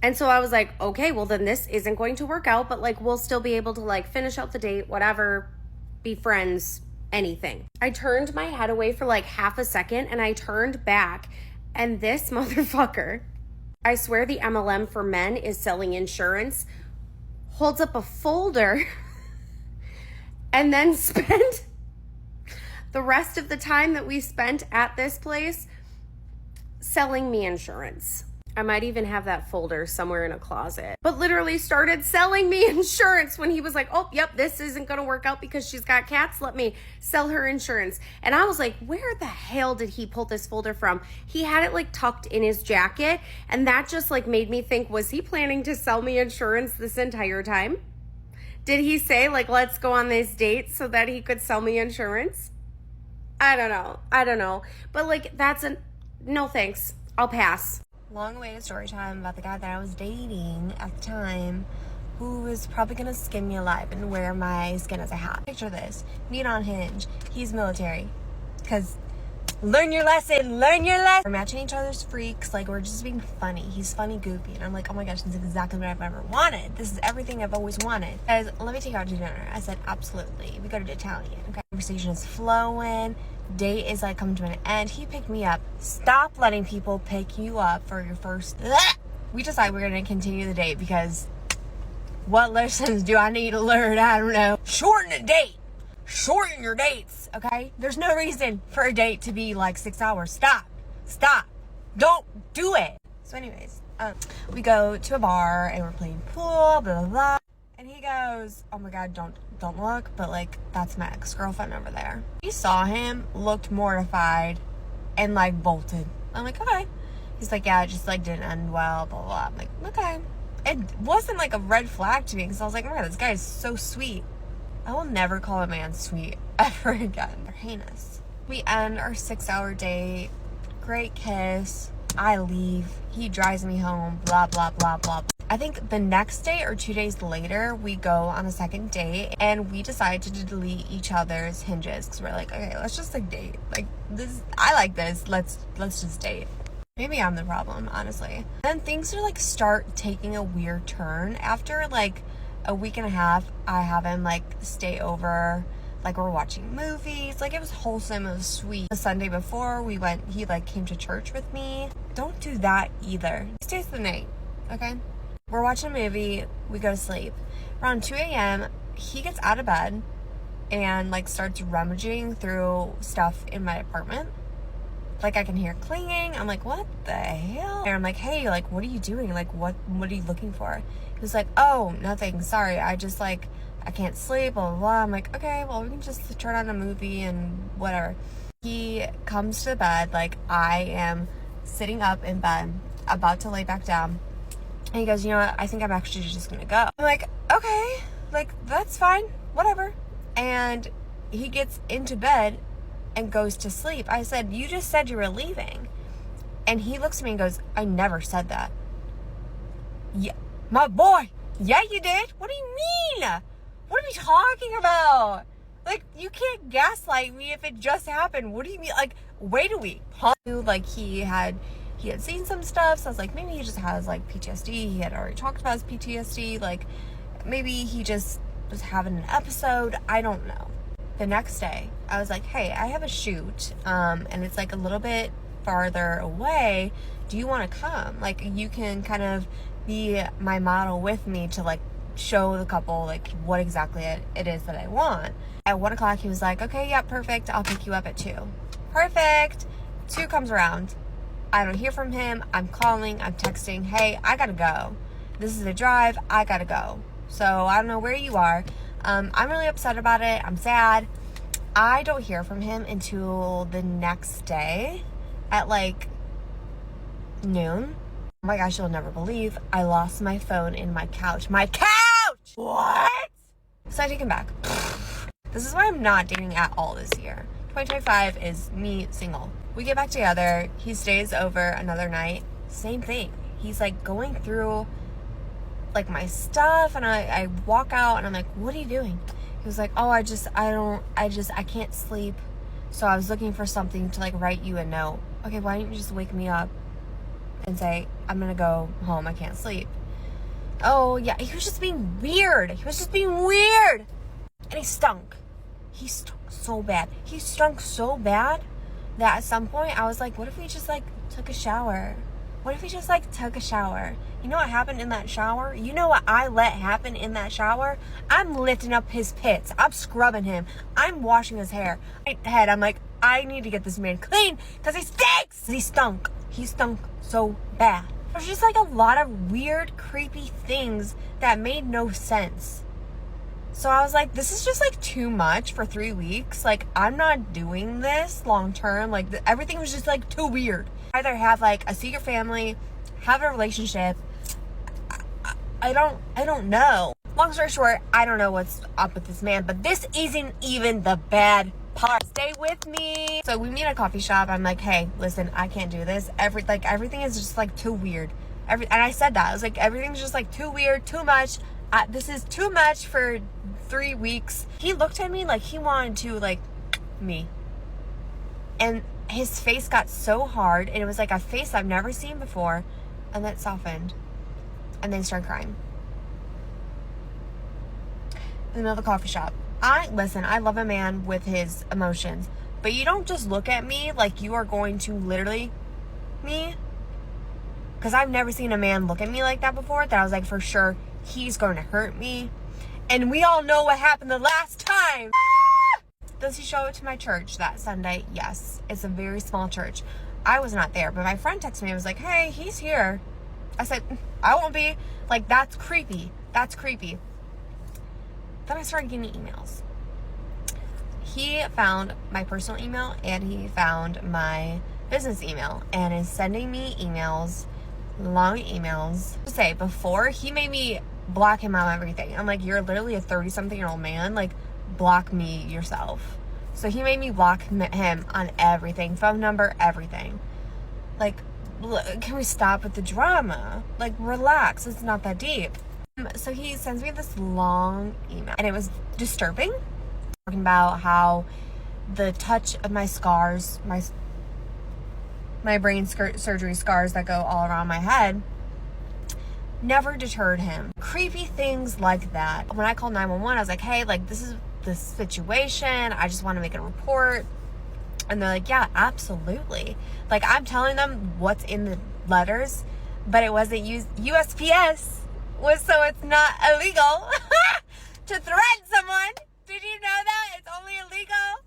And so I was like, okay, well then this isn't going to work out, but like we'll still be able to like finish out the date, whatever, be friends, anything. I turned my head away for like half a second, and I turned back, and this motherfucker, I swear the MLM for men is selling insurance, holds up a folder and then spent the rest of the time that we spent at this place selling me insurance. I might even have that folder somewhere in a closet. But literally started selling me insurance when he was like, oh, yep, this isn't gonna work out because she's got cats. Let me sell her insurance. And I was like, where the hell did he pull this folder from? He had it like tucked in his jacket. And that just like made me think, was he planning to sell me insurance this entire time? Did he say like, let's go on this date so that he could sell me insurance? I don't know. But like, no thanks. I'll pass. Long-awaited story time about the guy that I was dating at the time, who was probably gonna skin me alive and wear my skin as a hat. Picture this: meet on Hinge. He's military, because learn your lesson. We're matching each other's freaks, like we're just being funny. He's funny, goofy, and I'm like, oh my gosh, this is exactly what I've ever wanted. This is everything I've always wanted. Guys, let me take you out to dinner. I said, absolutely. We go to Italian. Okay, conversation is flowing. Date is like coming to an end. He picked me up. Stop letting people pick you up for your first. We decide we're gonna continue the date because what lessons do I need to learn? I don't know. Shorten a date. Shorten your dates, okay? There's no reason for a date to be like 6 hours. Stop. Don't do it. So anyways, we go to a bar and we're playing pool, blah, blah, blah. And he goes, oh my God, don't look, but like, that's my ex-girlfriend over there. We saw him, looked mortified, and like bolted. I'm like, okay. He's like, yeah, it just like didn't end well, blah, blah. I'm like, okay. It wasn't like a red flag to me because I was like, oh my God, this guy is so sweet. I will never call a man sweet ever again. They're heinous. We end our 6-hour date. Great kiss. I leave. He drives me home. Blah, blah, blah, blah. I think the next day or 2 days later, we go on a second date and we decide to delete each other's hinges because we're like, okay, let's just like date. Like this, I like this. Let's just date. Maybe I'm the problem, honestly. Then things are like start taking a weird turn. After like a week and a half, I have him like stay over. Like we're watching movies. Like it was wholesome. It was sweet. The Sunday before we went, he like came to church with me. Don't do that either. He stays the night, okay? We're watching a movie, we go to sleep. Around 2 a.m., he gets out of bed and like starts rummaging through stuff in my apartment. Like I can hear clinging. I'm like, what the hell? And I'm like, hey, like, what are you doing? Like, what are you looking for? He was like, oh, nothing. Sorry. I just like, I can't sleep, blah, blah, blah. I'm like, okay, well, we can just turn on a movie and whatever. He comes to bed, like I am sitting up in bed, about to lay back down. And he goes, you know what? I think I'm actually just gonna go. I'm like, okay, like, that's fine, whatever. And he gets into bed and goes to sleep. I said, you just said you were leaving. And he looks at me and goes, I never said that. Yeah, my boy. Yeah, you did. What do you mean? What are we talking about? Like, you can't gaslight me if it just happened. What do you mean? Like, wait a week. Huh? Like, he had seen some stuff, so I was like, maybe he just has like PTSD. He had already talked about his PTSD. Like, maybe he just was having an episode. I don't know. The next day, I was like, hey, I have a shoot, and it's like a little bit farther away. Do you want to come? Like, you can kind of be my model with me to like show the couple like what exactly it is that I want. At 1 o'clock, he was like, okay, yeah, perfect. I'll pick you up at 2. Perfect. 2 comes around. I don't hear from him. I'm calling, I'm texting, hey, I gotta go. This is a drive, I gotta go. So I don't know where you are. I'm really upset about it. I'm sad. I don't hear from him until the next day at like noon. Oh my gosh, you'll never believe. I lost my phone in my couch. My couch! What? So I take him back. This is why I'm not dating at all this year. 2025 is me single. We get back together. He stays over another night. Same thing. He's like going through like my stuff, and I walk out and I'm like, what are you doing? He was like, oh, I can't sleep. So I was looking for something to like write you a note. Okay, why don't you just wake me up and say, I'm gonna go home, I can't sleep. Oh yeah, he was just being weird. And he stunk. He stunk so bad. He stunk so bad that at some point I was like, what if we just like took a shower? What if he just like took a shower? You know what happened in that shower? You know what I let happen in that shower? I'm lifting up his pits. I'm scrubbing him. I'm washing his hair. Head, I'm like, I need to get this man clean because he stinks. He stunk. He stunk so bad. There's just like a lot of weird, creepy things that made no sense. So I was like, this is just like too much for 3 weeks. Like, I'm not doing this long term. Like, everything was just like too weird. Either have like a secret family, have a relationship. I don't know. Long story short, I don't know what's up with this man, but this isn't even the bad part. Stay with me. So we meet at a coffee shop. I'm like, hey, listen, I can't do this. Everything is just like too weird. And I said that. I was like, everything's just like too weird, too much. This is too much for 3 weeks. He looked at me like he wanted to like me. And his face got so hard, and it was like a face I've never seen before, and then it softened. And then he started crying. In the middle of the coffee shop. Listen, I love a man with his emotions, but you don't just look at me like you are going to literally me. Because I've never seen a man look at me like that before, that I was like, for sure, he's going to hurt me. And we all know what happened the last time. Does he show up to my church that Sunday? Yes. It's a very small church. I was not there, but my friend texted me and was like, hey, he's here. I said, I won't be. Like, that's creepy. That's creepy. Then I started getting emails. He found my personal email and he found my business email and is sending me emails, long emails. To say, before, he made me block him out of everything. I'm like, you're literally a 30-something-year-old man. Like, block me yourself. So he made me block him on everything. Phone number, everything. Like, can we stop with the drama? Like, relax. It's not that deep. So he sends me this long email, and it was disturbing, talking about how the touch of my scars, my brain surgery scars that go all around my head, never deterred him. Creepy things like that. When I called 911, I was like, hey, like, this is the situation. I just want to make a report. And they're like, yeah, absolutely. Like, I'm telling them what's in the letters, but it wasn't USPS. So it's not illegal to threaten someone. Did you know that? It's only illegal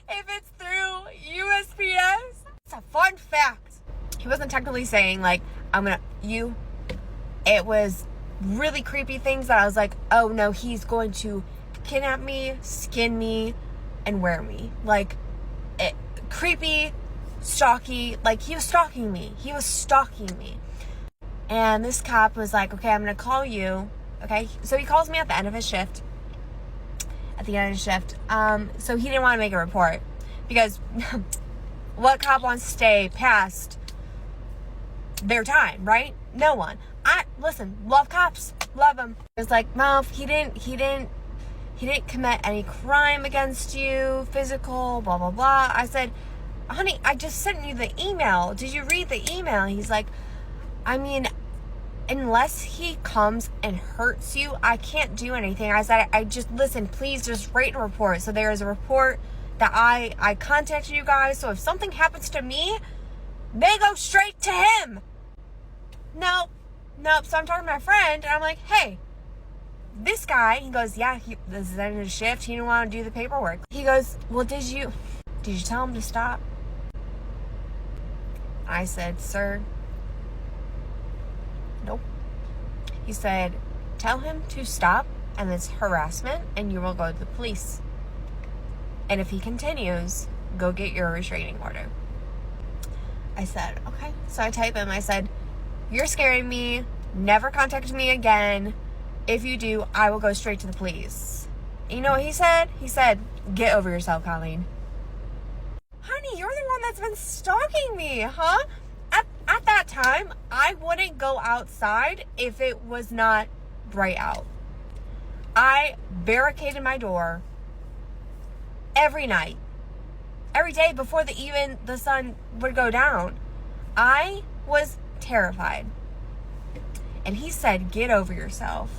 if it's through USPS. It's a fun fact. He wasn't technically saying, like, it was really creepy things that I was like, oh no, he's going to kidnap me, skin me, and wear me. Like, creepy, stalky, like, he was stalking me. He was stalking me. And this cop was like, okay, I'm going to call you. Okay. So he calls me at the end of his shift. So he didn't want to make a report because what cop wants to stay past their time, right? No one. Listen, love cops. Love them. It was like, no, he didn't commit any crime against you, physical, blah, blah, blah. I said, honey, I just sent you the email. Did you read the email? He's like, I mean, unless he comes and hurts you, I can't do anything. I said, listen, please just write a report. So there is a report that I contacted you guys. So if something happens to me, they go straight to him. Nope. So I'm talking to my friend and I'm like, hey, this guy, he goes, yeah, this is the end of his shift. He didn't want to do the paperwork. He goes, well, did you tell him to stop? I said, sir, nope. He said, tell him to stop and it's harassment and you will go to the police. And if he continues, go get your restraining order. I said, okay. So I type him. I said, you're scaring me. Never contact me again. If you do, I will go straight to the police. You know what he said? He said, get over yourself, Colleen. Honey, you're the one that's been stalking me, huh? At that time, I wouldn't go outside if it was not bright out. I barricaded my door every night, every day before the sun would go down. I was terrified. And he said, get over yourself.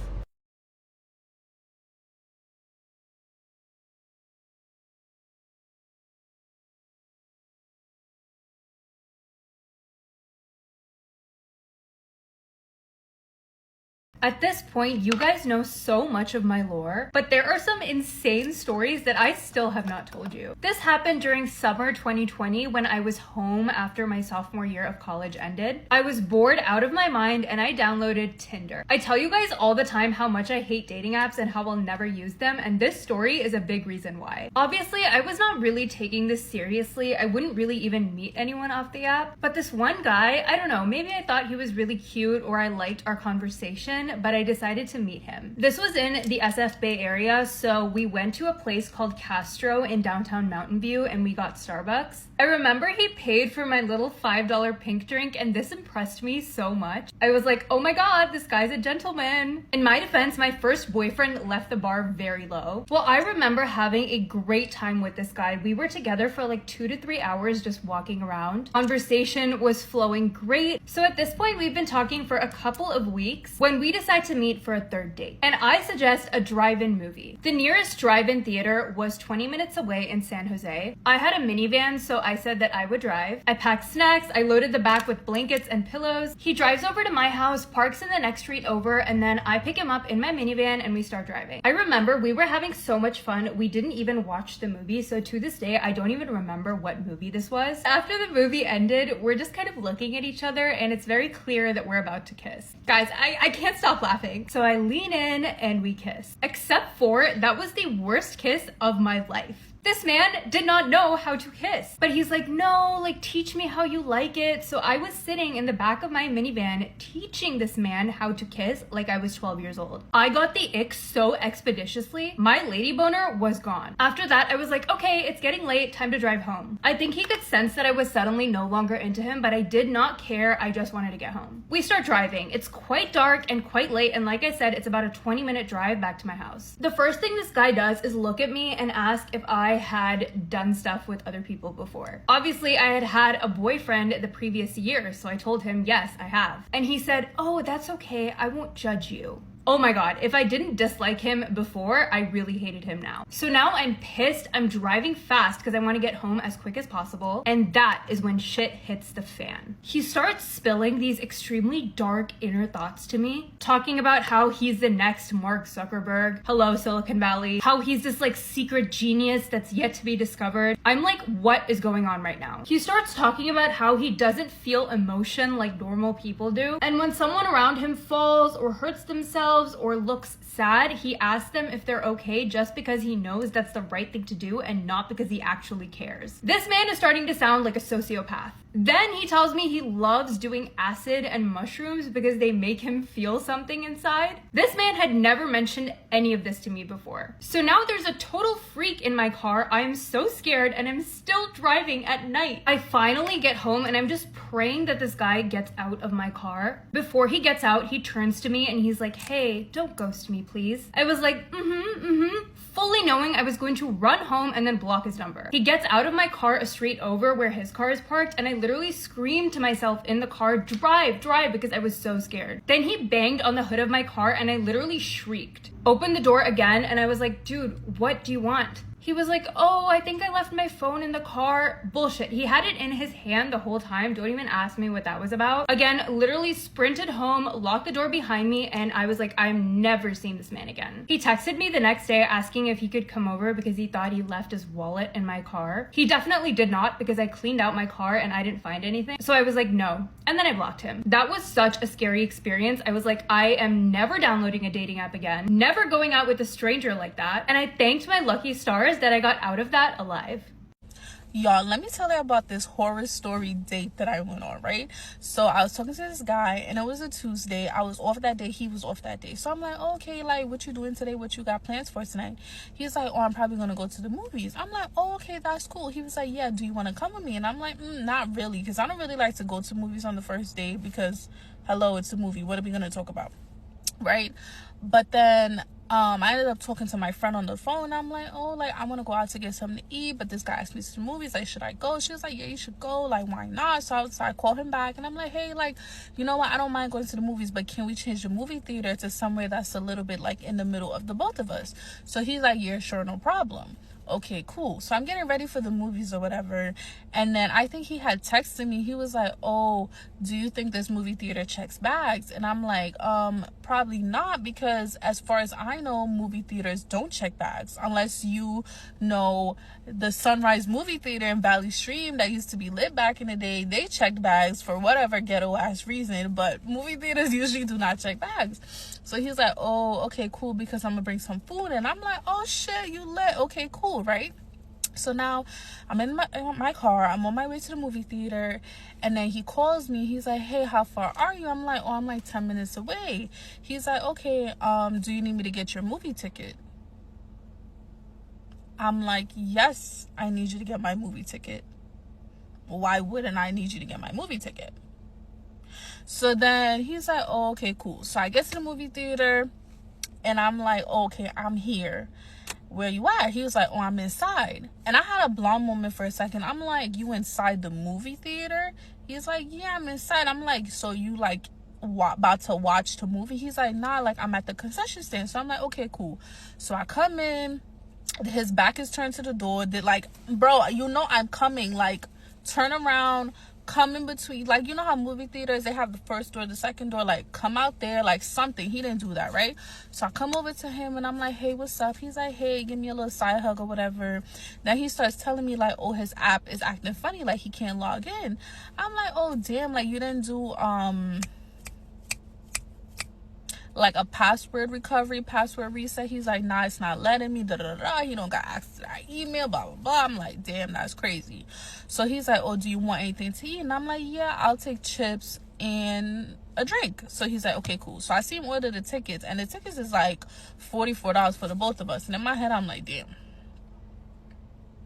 At this point, you guys know so much of my lore, but there are some insane stories that I still have not told you. This happened during summer 2020 when I was home after my sophomore year of college ended. I was bored out of my mind and I downloaded Tinder. I tell you guys all the time how much I hate dating apps and how I'll never use them, and this story is a big reason why. Obviously, I was not really taking this seriously. I wouldn't really even meet anyone off the app, but this one guy, I don't know, maybe I thought he was really cute or I liked our conversation, but I decided to meet him. This was in the SF Bay Area, so we went to a place called Castro in downtown Mountain View and we got Starbucks. I remember he paid for my little $5 pink drink and this impressed me so much. I was like, oh my god, this guy's a gentleman. In my defense, my first boyfriend left the bar very low. Well, I remember having a great time with this guy. We were together for like 2 to 3 hours just walking around. Conversation was flowing great. So at this point, we've been talking for a couple of weeks when we decide to meet for a third date. And I suggest a drive-in movie. The nearest drive-in theater was 20 minutes away in San Jose. I had a minivan, so I said that I would drive. I packed snacks, I loaded the back with blankets and pillows. He drives over to my house, parks in the next street over, and then I pick him up in my minivan and we start driving. I remember we were having so much fun, we didn't even watch the movie, so to this day, I don't even remember what movie this was. After the movie ended, we're just kind of looking at each other and it's very clear that we're about to kiss. Guys, I can't stop laughing. So I lean in and we kiss. Except for that was the worst kiss of my life. This man did not know how to kiss, but he's like, no, like teach me how you like it. So I was sitting in the back of my minivan teaching this man how to kiss like I was 12 years old. I got the ick so expeditiously, my lady boner was gone. After that, I was like, okay, it's getting late, time to drive home. I think he could sense that I was suddenly no longer into him, but I did not care, I just wanted to get home. We start driving. It's quite dark and quite late, and like I said, it's about a 20-minute drive back to my house. The first thing this guy does is look at me and ask if I had done stuff with other people before. Obviously, I had had a boyfriend the previous year, so I told him, yes, I have. And he said, oh, that's okay, I won't judge you. Oh my god, if I didn't dislike him before, I really hated him now. So now I'm pissed, I'm driving fast because I want to get home as quick as possible, and that is when shit hits the fan. He starts spilling these extremely dark inner thoughts to me, talking about how he's the next Mark Zuckerberg, hello Silicon Valley, how he's this like secret genius that's yet to be discovered. I'm like, what is going on right now? He starts talking about how he doesn't feel emotion like normal people do, and when someone around him falls or hurts themselves or looks sad, he asks them if they're okay just because he knows that's the right thing to do and not because he actually cares. This man is starting to sound like a sociopath. Then he tells me he loves doing acid and mushrooms because they make him feel something inside. This man had never mentioned any of this to me before. So now there's a total freak in my car. I am so scared and I'm still driving at night. I finally get home and I'm just praying that this guy gets out of my car. Before he gets out, he turns to me and he's like, hey, don't ghost me, please. I was like, fully knowing I was going to run home and then block his number. He gets out of my car a street over where his car is parked, and I literally screamed to myself in the car, drive, drive, because I was so scared. Then he banged on the hood of my car and I literally shrieked. Opened the door again and I was like, dude, what do you want? He was like, oh, I think I left my phone in the car. Bullshit. He had it in his hand the whole time. Don't even ask me what that was about. Again, literally sprinted home, locked the door behind me, and I was like, I'm never seeing this man again. He texted me the next day asking if he could come over because he thought he left his wallet in my car. He definitely did not because I cleaned out my car and I didn't find anything. So I was like, no. And then I blocked him. That was such a scary experience. I was like, I am never downloading a dating app again. Never going out with a stranger like that. And I thanked my lucky stars that I got out of that alive. Y'all, let me tell you about this horror story date that I went on, right? So I was talking to this guy and it was a Tuesday. I was off that day, he was off that day. So I'm like, okay, like, what you doing today? What you got plans for tonight? He's like, oh, I'm probably gonna go to the movies. I'm like, oh, okay, that's cool. He was like, yeah, do you want to come with me? And I'm like, not really, because I don't really like to go to movies on the first day because, hello, it's a movie. What are we gonna talk about? Right? But then I ended up talking to my friend on the phone. I'm like, oh, like, I want to go out to get something to eat, but this guy asked me to the movies. Like, should I go? She was like, yeah, you should go. Like, why not? So I called him back and I'm like, hey, like, you know what? I don't mind going to the movies, but can we change the movie theater to somewhere that's a little bit like in the middle of the both of us? So he's like, yeah, sure, no problem. Okay, cool. So I'm getting ready for the movies or whatever. And then I think he had texted me. He was like, oh, do you think this movie theater checks bags? And I'm like, probably not, because as far as I know, movie theaters don't check bags unless you know the Sunrise movie theater in Valley Stream that used to be lit back in the day. They checked bags for whatever ghetto ass reason, but movie theaters usually do not check bags. So he's like, oh, okay, cool, because I'm gonna bring some food. And I'm like, oh shit, you lit. Okay, cool, right? So now I'm in my car. I'm on my way to the movie theater. And then he calls me. He's like, hey, how far are you? I'm like, oh, I'm like 10 minutes away. He's like, okay, do you need me to get your movie ticket? I'm like, yes, I need you to get my movie ticket. Why wouldn't I need you to get my movie ticket? So then he's like, oh, okay, cool. So I get to the movie theater and I'm like, oh, okay, I'm here. Where you at? He was like, oh, I'm inside. And I had a blonde moment for a second. I'm like, you inside the movie theater? He's like, yeah, I'm inside. I'm like, so you like about to watch the movie? He's like, nah, like I'm at the concession stand. So I'm like, okay, cool. So I come in, his back is turned to the door. That like, bro, you know I'm coming, like turn around, come in between, like, you know how movie theaters, they have the first door, the second door, like come out there, like something. He didn't do that, right? So I come over to him and I'm like, hey, what's up? He's like, hey, give me a little side hug or whatever. Then he starts telling me like, oh, his app is acting funny, like he can't log in. I'm like, oh damn, like you didn't do like a password recovery, password reset. He's like, nah, it's not letting me, he don't got access to that email, blah blah blah. I'm like, damn, that's crazy. So he's like, oh, do you want anything to eat? And I'm like, yeah, I'll take chips and a drink. So he's like, okay, cool. So I see him order the tickets, and the tickets is like $44 for the both of us. And in my head I'm like, damn,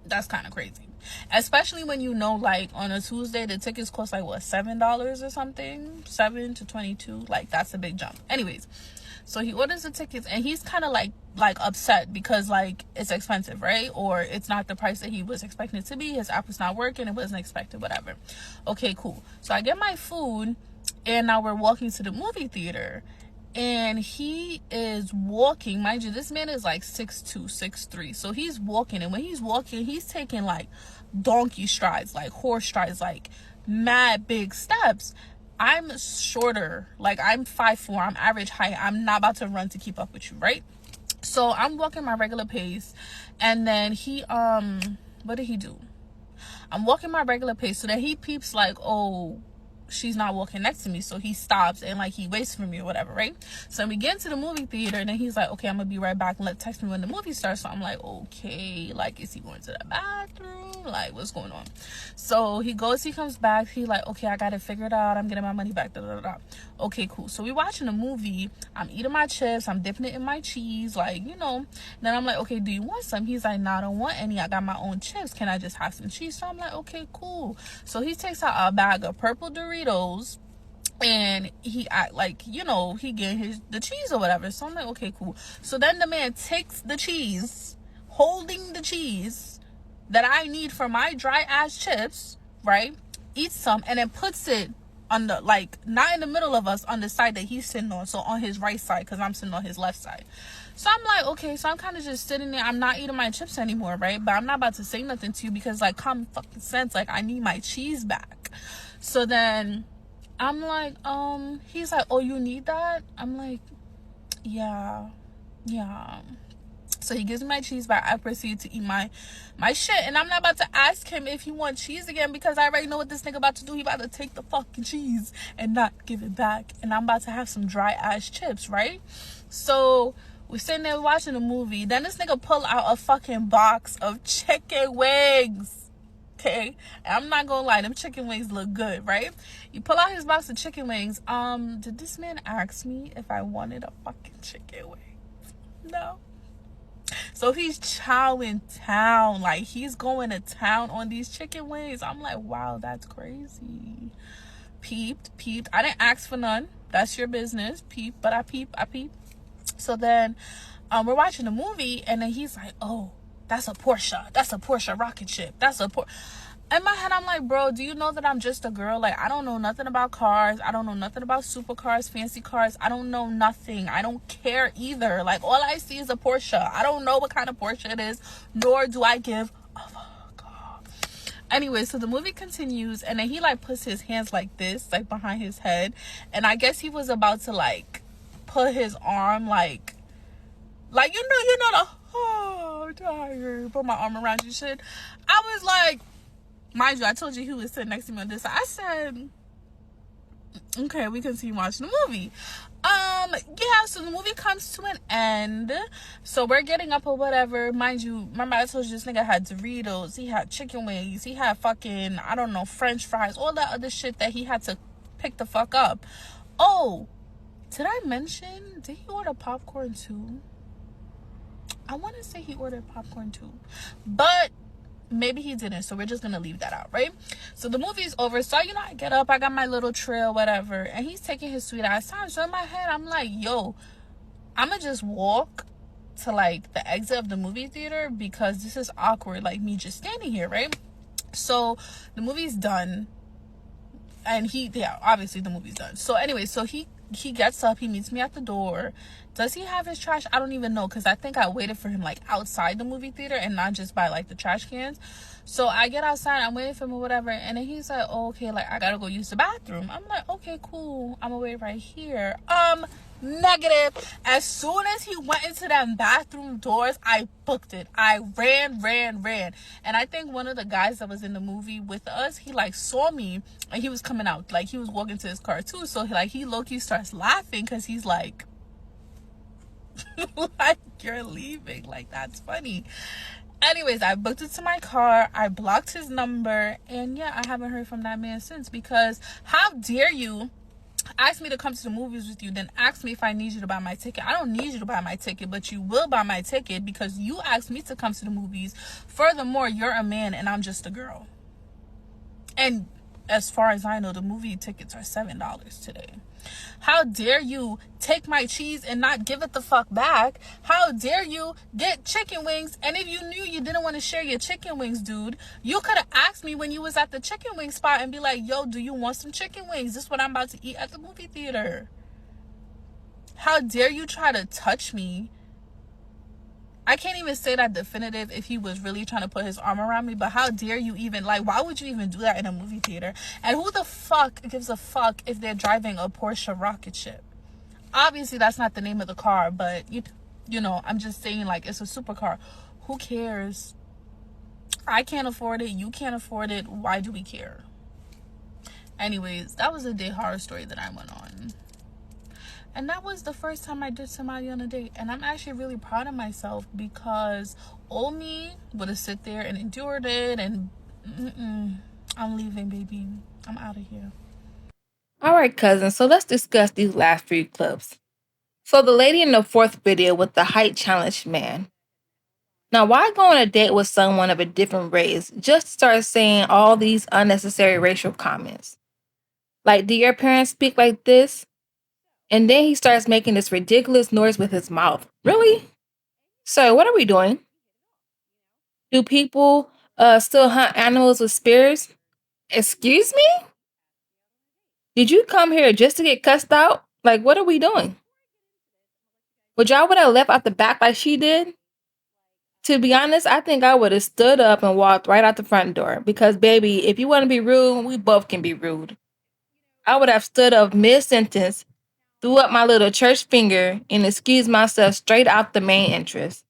that's kind of crazy, especially when you know, like on a Tuesday the tickets cost like what, $7 or something, 7 to 22. Like that's a big jump. Anyways, so he orders the tickets and he's kind of like upset because like it's expensive, right? Or it's not the price that he was expecting it to be. His app was not working, it wasn't expected, whatever. Okay, cool. So I get my food and now we're walking to the movie theater. And he is walking, mind you, this man is like 6'2", 6'3". So he's walking, and when he's walking, he's taking like donkey strides, like horse strides, like mad big steps. I'm shorter, like I'm 5'4", I'm average height. I'm not about to run to keep up with you, right? So I'm walking my regular pace, and then he what did he do? I'm walking my regular pace, so that he peeps like, oh, she's not walking next to me. So he stops and like he waits for me or whatever, right? So we get into the movie theater, and then he's like, okay, I'm gonna be right back, and text me when the movie starts. So I'm like, okay, like is he going to the bathroom, like what's going on? So he goes, he comes back, he like, okay, I got it figured out, I'm getting my money back, okay, cool. So we watching a movie, I'm eating my chips, I'm dipping it in my cheese, like, you know. Then I'm like, okay, do you want some? He's like, nah, I don't want any, I got my own chips, can I just have some cheese? So I'm like, okay, cool. So he takes out a bag of purple Doritos, and he act like, you know, he getting the cheese or whatever. So I'm like, okay, cool. So then the man takes the cheese, holding the cheese that I need for my dry ass chips, right? Eats some and then puts it on the, like, not in the middle of us, on the side that he's sitting on, so on his right side, because I'm sitting on his left side. So I'm like, okay, so I'm kind of just sitting there, I'm not eating my chips anymore, right? But I'm not about to say nothing to you because, like, common fucking sense, like, I need my cheese back. So then I'm like, he's like, oh, you need that? I'm like, yeah. So he gives me my cheese back. I proceed to eat my shit, and I'm not about to ask him if he wants cheese again, because I already know what this nigga about to do. He about to take the fucking cheese and not give it back, and I'm about to have some dry ass chips, right? So we're sitting there watching the movie. Then this nigga pull out a fucking box of chicken wings. Okay, and I'm not gonna lie, them chicken wings look good, right? You pull out his box of chicken wings. Did this man ask me if I wanted a fucking chicken wing? No. So he's chowing town, like he's going to town on these chicken wings. I'm like, wow, that's crazy. Peeped. I didn't ask for none. That's your business. But I peep. So then we're watching the movie, and then he's like, oh, that's a Porsche rocket ship. That's a Porsche. in my head, I'm like, bro, do you know that I'm just a girl? Like, I don't know nothing about cars. I don't know nothing about supercars, fancy cars. I don't know nothing. I don't care either. Like, all I see is a Porsche. I don't know what kind of Porsche it is, nor do I give a fuck. Anyway, so the movie continues, and then he like puts his hands like this, like behind his head, and I guess he was about to like put his arm like the I'm tired, put my arm around you shit. I was like, mind you, I told you he was sitting next to me on this side. I said, okay, we continue watching the movie. Yeah, so the movie comes to an end. So we're getting up or whatever. Mind you, remember I told you this nigga had Doritos, he had chicken wings, he had fucking, I don't know, French fries, all that other shit that he had to pick the fuck up. Oh, did I mention, did he order popcorn too? I want to say he ordered popcorn too, but maybe he didn't, so we're just gonna leave that out, right? So the movie's over, so I get up, I got my little trail, whatever, and he's taking his sweet ass time. So in my head, I'm like, yo, I'm gonna just walk to like the exit of the movie theater, because this is awkward, like me just standing here, right? So the movie's done, and obviously the movie's done. So anyway, so he gets up, he meets me at the door. Does he have his trash? I don't even know, because I think I waited for him like outside the movie theater and not just by like the trash cans. So I get outside, I'm waiting for him or whatever, and then he's like, oh, okay, like I gotta go use the bathroom. I'm like, okay, cool, I'm gonna wait right here. Negative. As soon as he went into them bathroom doors, I booked it. I ran. And I think one of the guys that was in the movie with us, he like saw me, and he was coming out, like he was walking to his car too. So he low-key starts laughing, because he's like, like, you're leaving, like that's funny. Anyways, I booked it to my car, I blocked his number, and yeah, I haven't heard from that man since. Because how dare you ask me to come to the movies with you, then ask me if I need you to buy my ticket. I don't need you to buy my ticket, but you will buy my ticket because you asked me to come to the movies. Furthermore, you're a man and I'm just a girl. And as far as I know, the movie tickets are $7 today. How dare you take my cheese and not give it the fuck back? How dare you get chicken wings, and if you knew you didn't want to share your chicken wings, dude, you could have asked me when you was at the chicken wing spot and be like, yo, do you want some chicken wings? This is what I'm about to eat at the movie theater. How dare you try to touch me? I can't even say that definitive if he was really trying to put his arm around me, but how dare you even, like, why would you even do that in a movie theater? And who the fuck gives a fuck if they're driving a Porsche rocket ship? Obviously, that's not the name of the car, but, you know, I'm just saying, like, it's a supercar. Who cares? I can't afford it. You can't afford it. Why do we care? Anyways, that was a day horror story that I went on. And that was the first time I did somebody on a date. And I'm actually really proud of myself, because old me would have sit there and endured it. And I'm leaving, baby. I'm out of here. All right, cousins, so let's discuss these last three clips. So the lady in the fourth video with the height challenged man. Now, why go on a date with someone of a different race just to start saying all these unnecessary racial comments? Like, do your parents speak like this? And then he starts making this ridiculous noise with his mouth. Really? So, what are we doing? Do people still hunt animals with spears? Excuse me? Did you come here just to get cussed out? Like, what are we doing? Would y'all would have left out the back like she did? To be honest, I think I would have stood up and walked right out the front door. Because, baby, if you want to be rude, we both can be rude. I would have stood up mid-sentence, threw up my little church finger, and excused myself straight out the main entrance.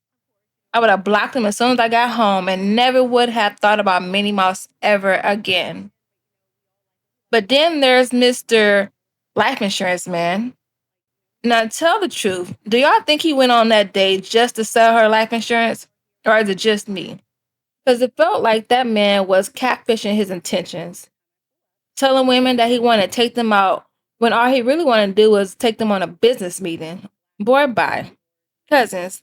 I would have blocked him as soon as I got home and never would have thought about Minnie Mouse ever again. But then there's Mr. Life Insurance Man. Now, tell the truth. Do y'all think he went on that date just to sell her life insurance? Or is it just me? Because it felt like that man was catfishing his intentions, telling women that he wanted to take them out when all he really wanted to do was take them on a business meeting. Boy, bye. Cousins,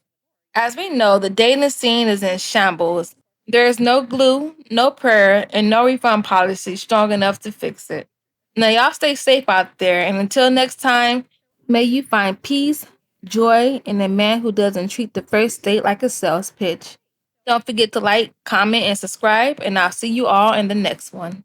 as we know, the dating scene is in shambles. There is no glue, no prayer, and no refund policy strong enough to fix it. Now, y'all stay safe out there, and until next time, may you find peace, joy, in a man who doesn't treat the first date like a sales pitch. Don't forget to like, comment, and subscribe, and I'll see you all in the next one.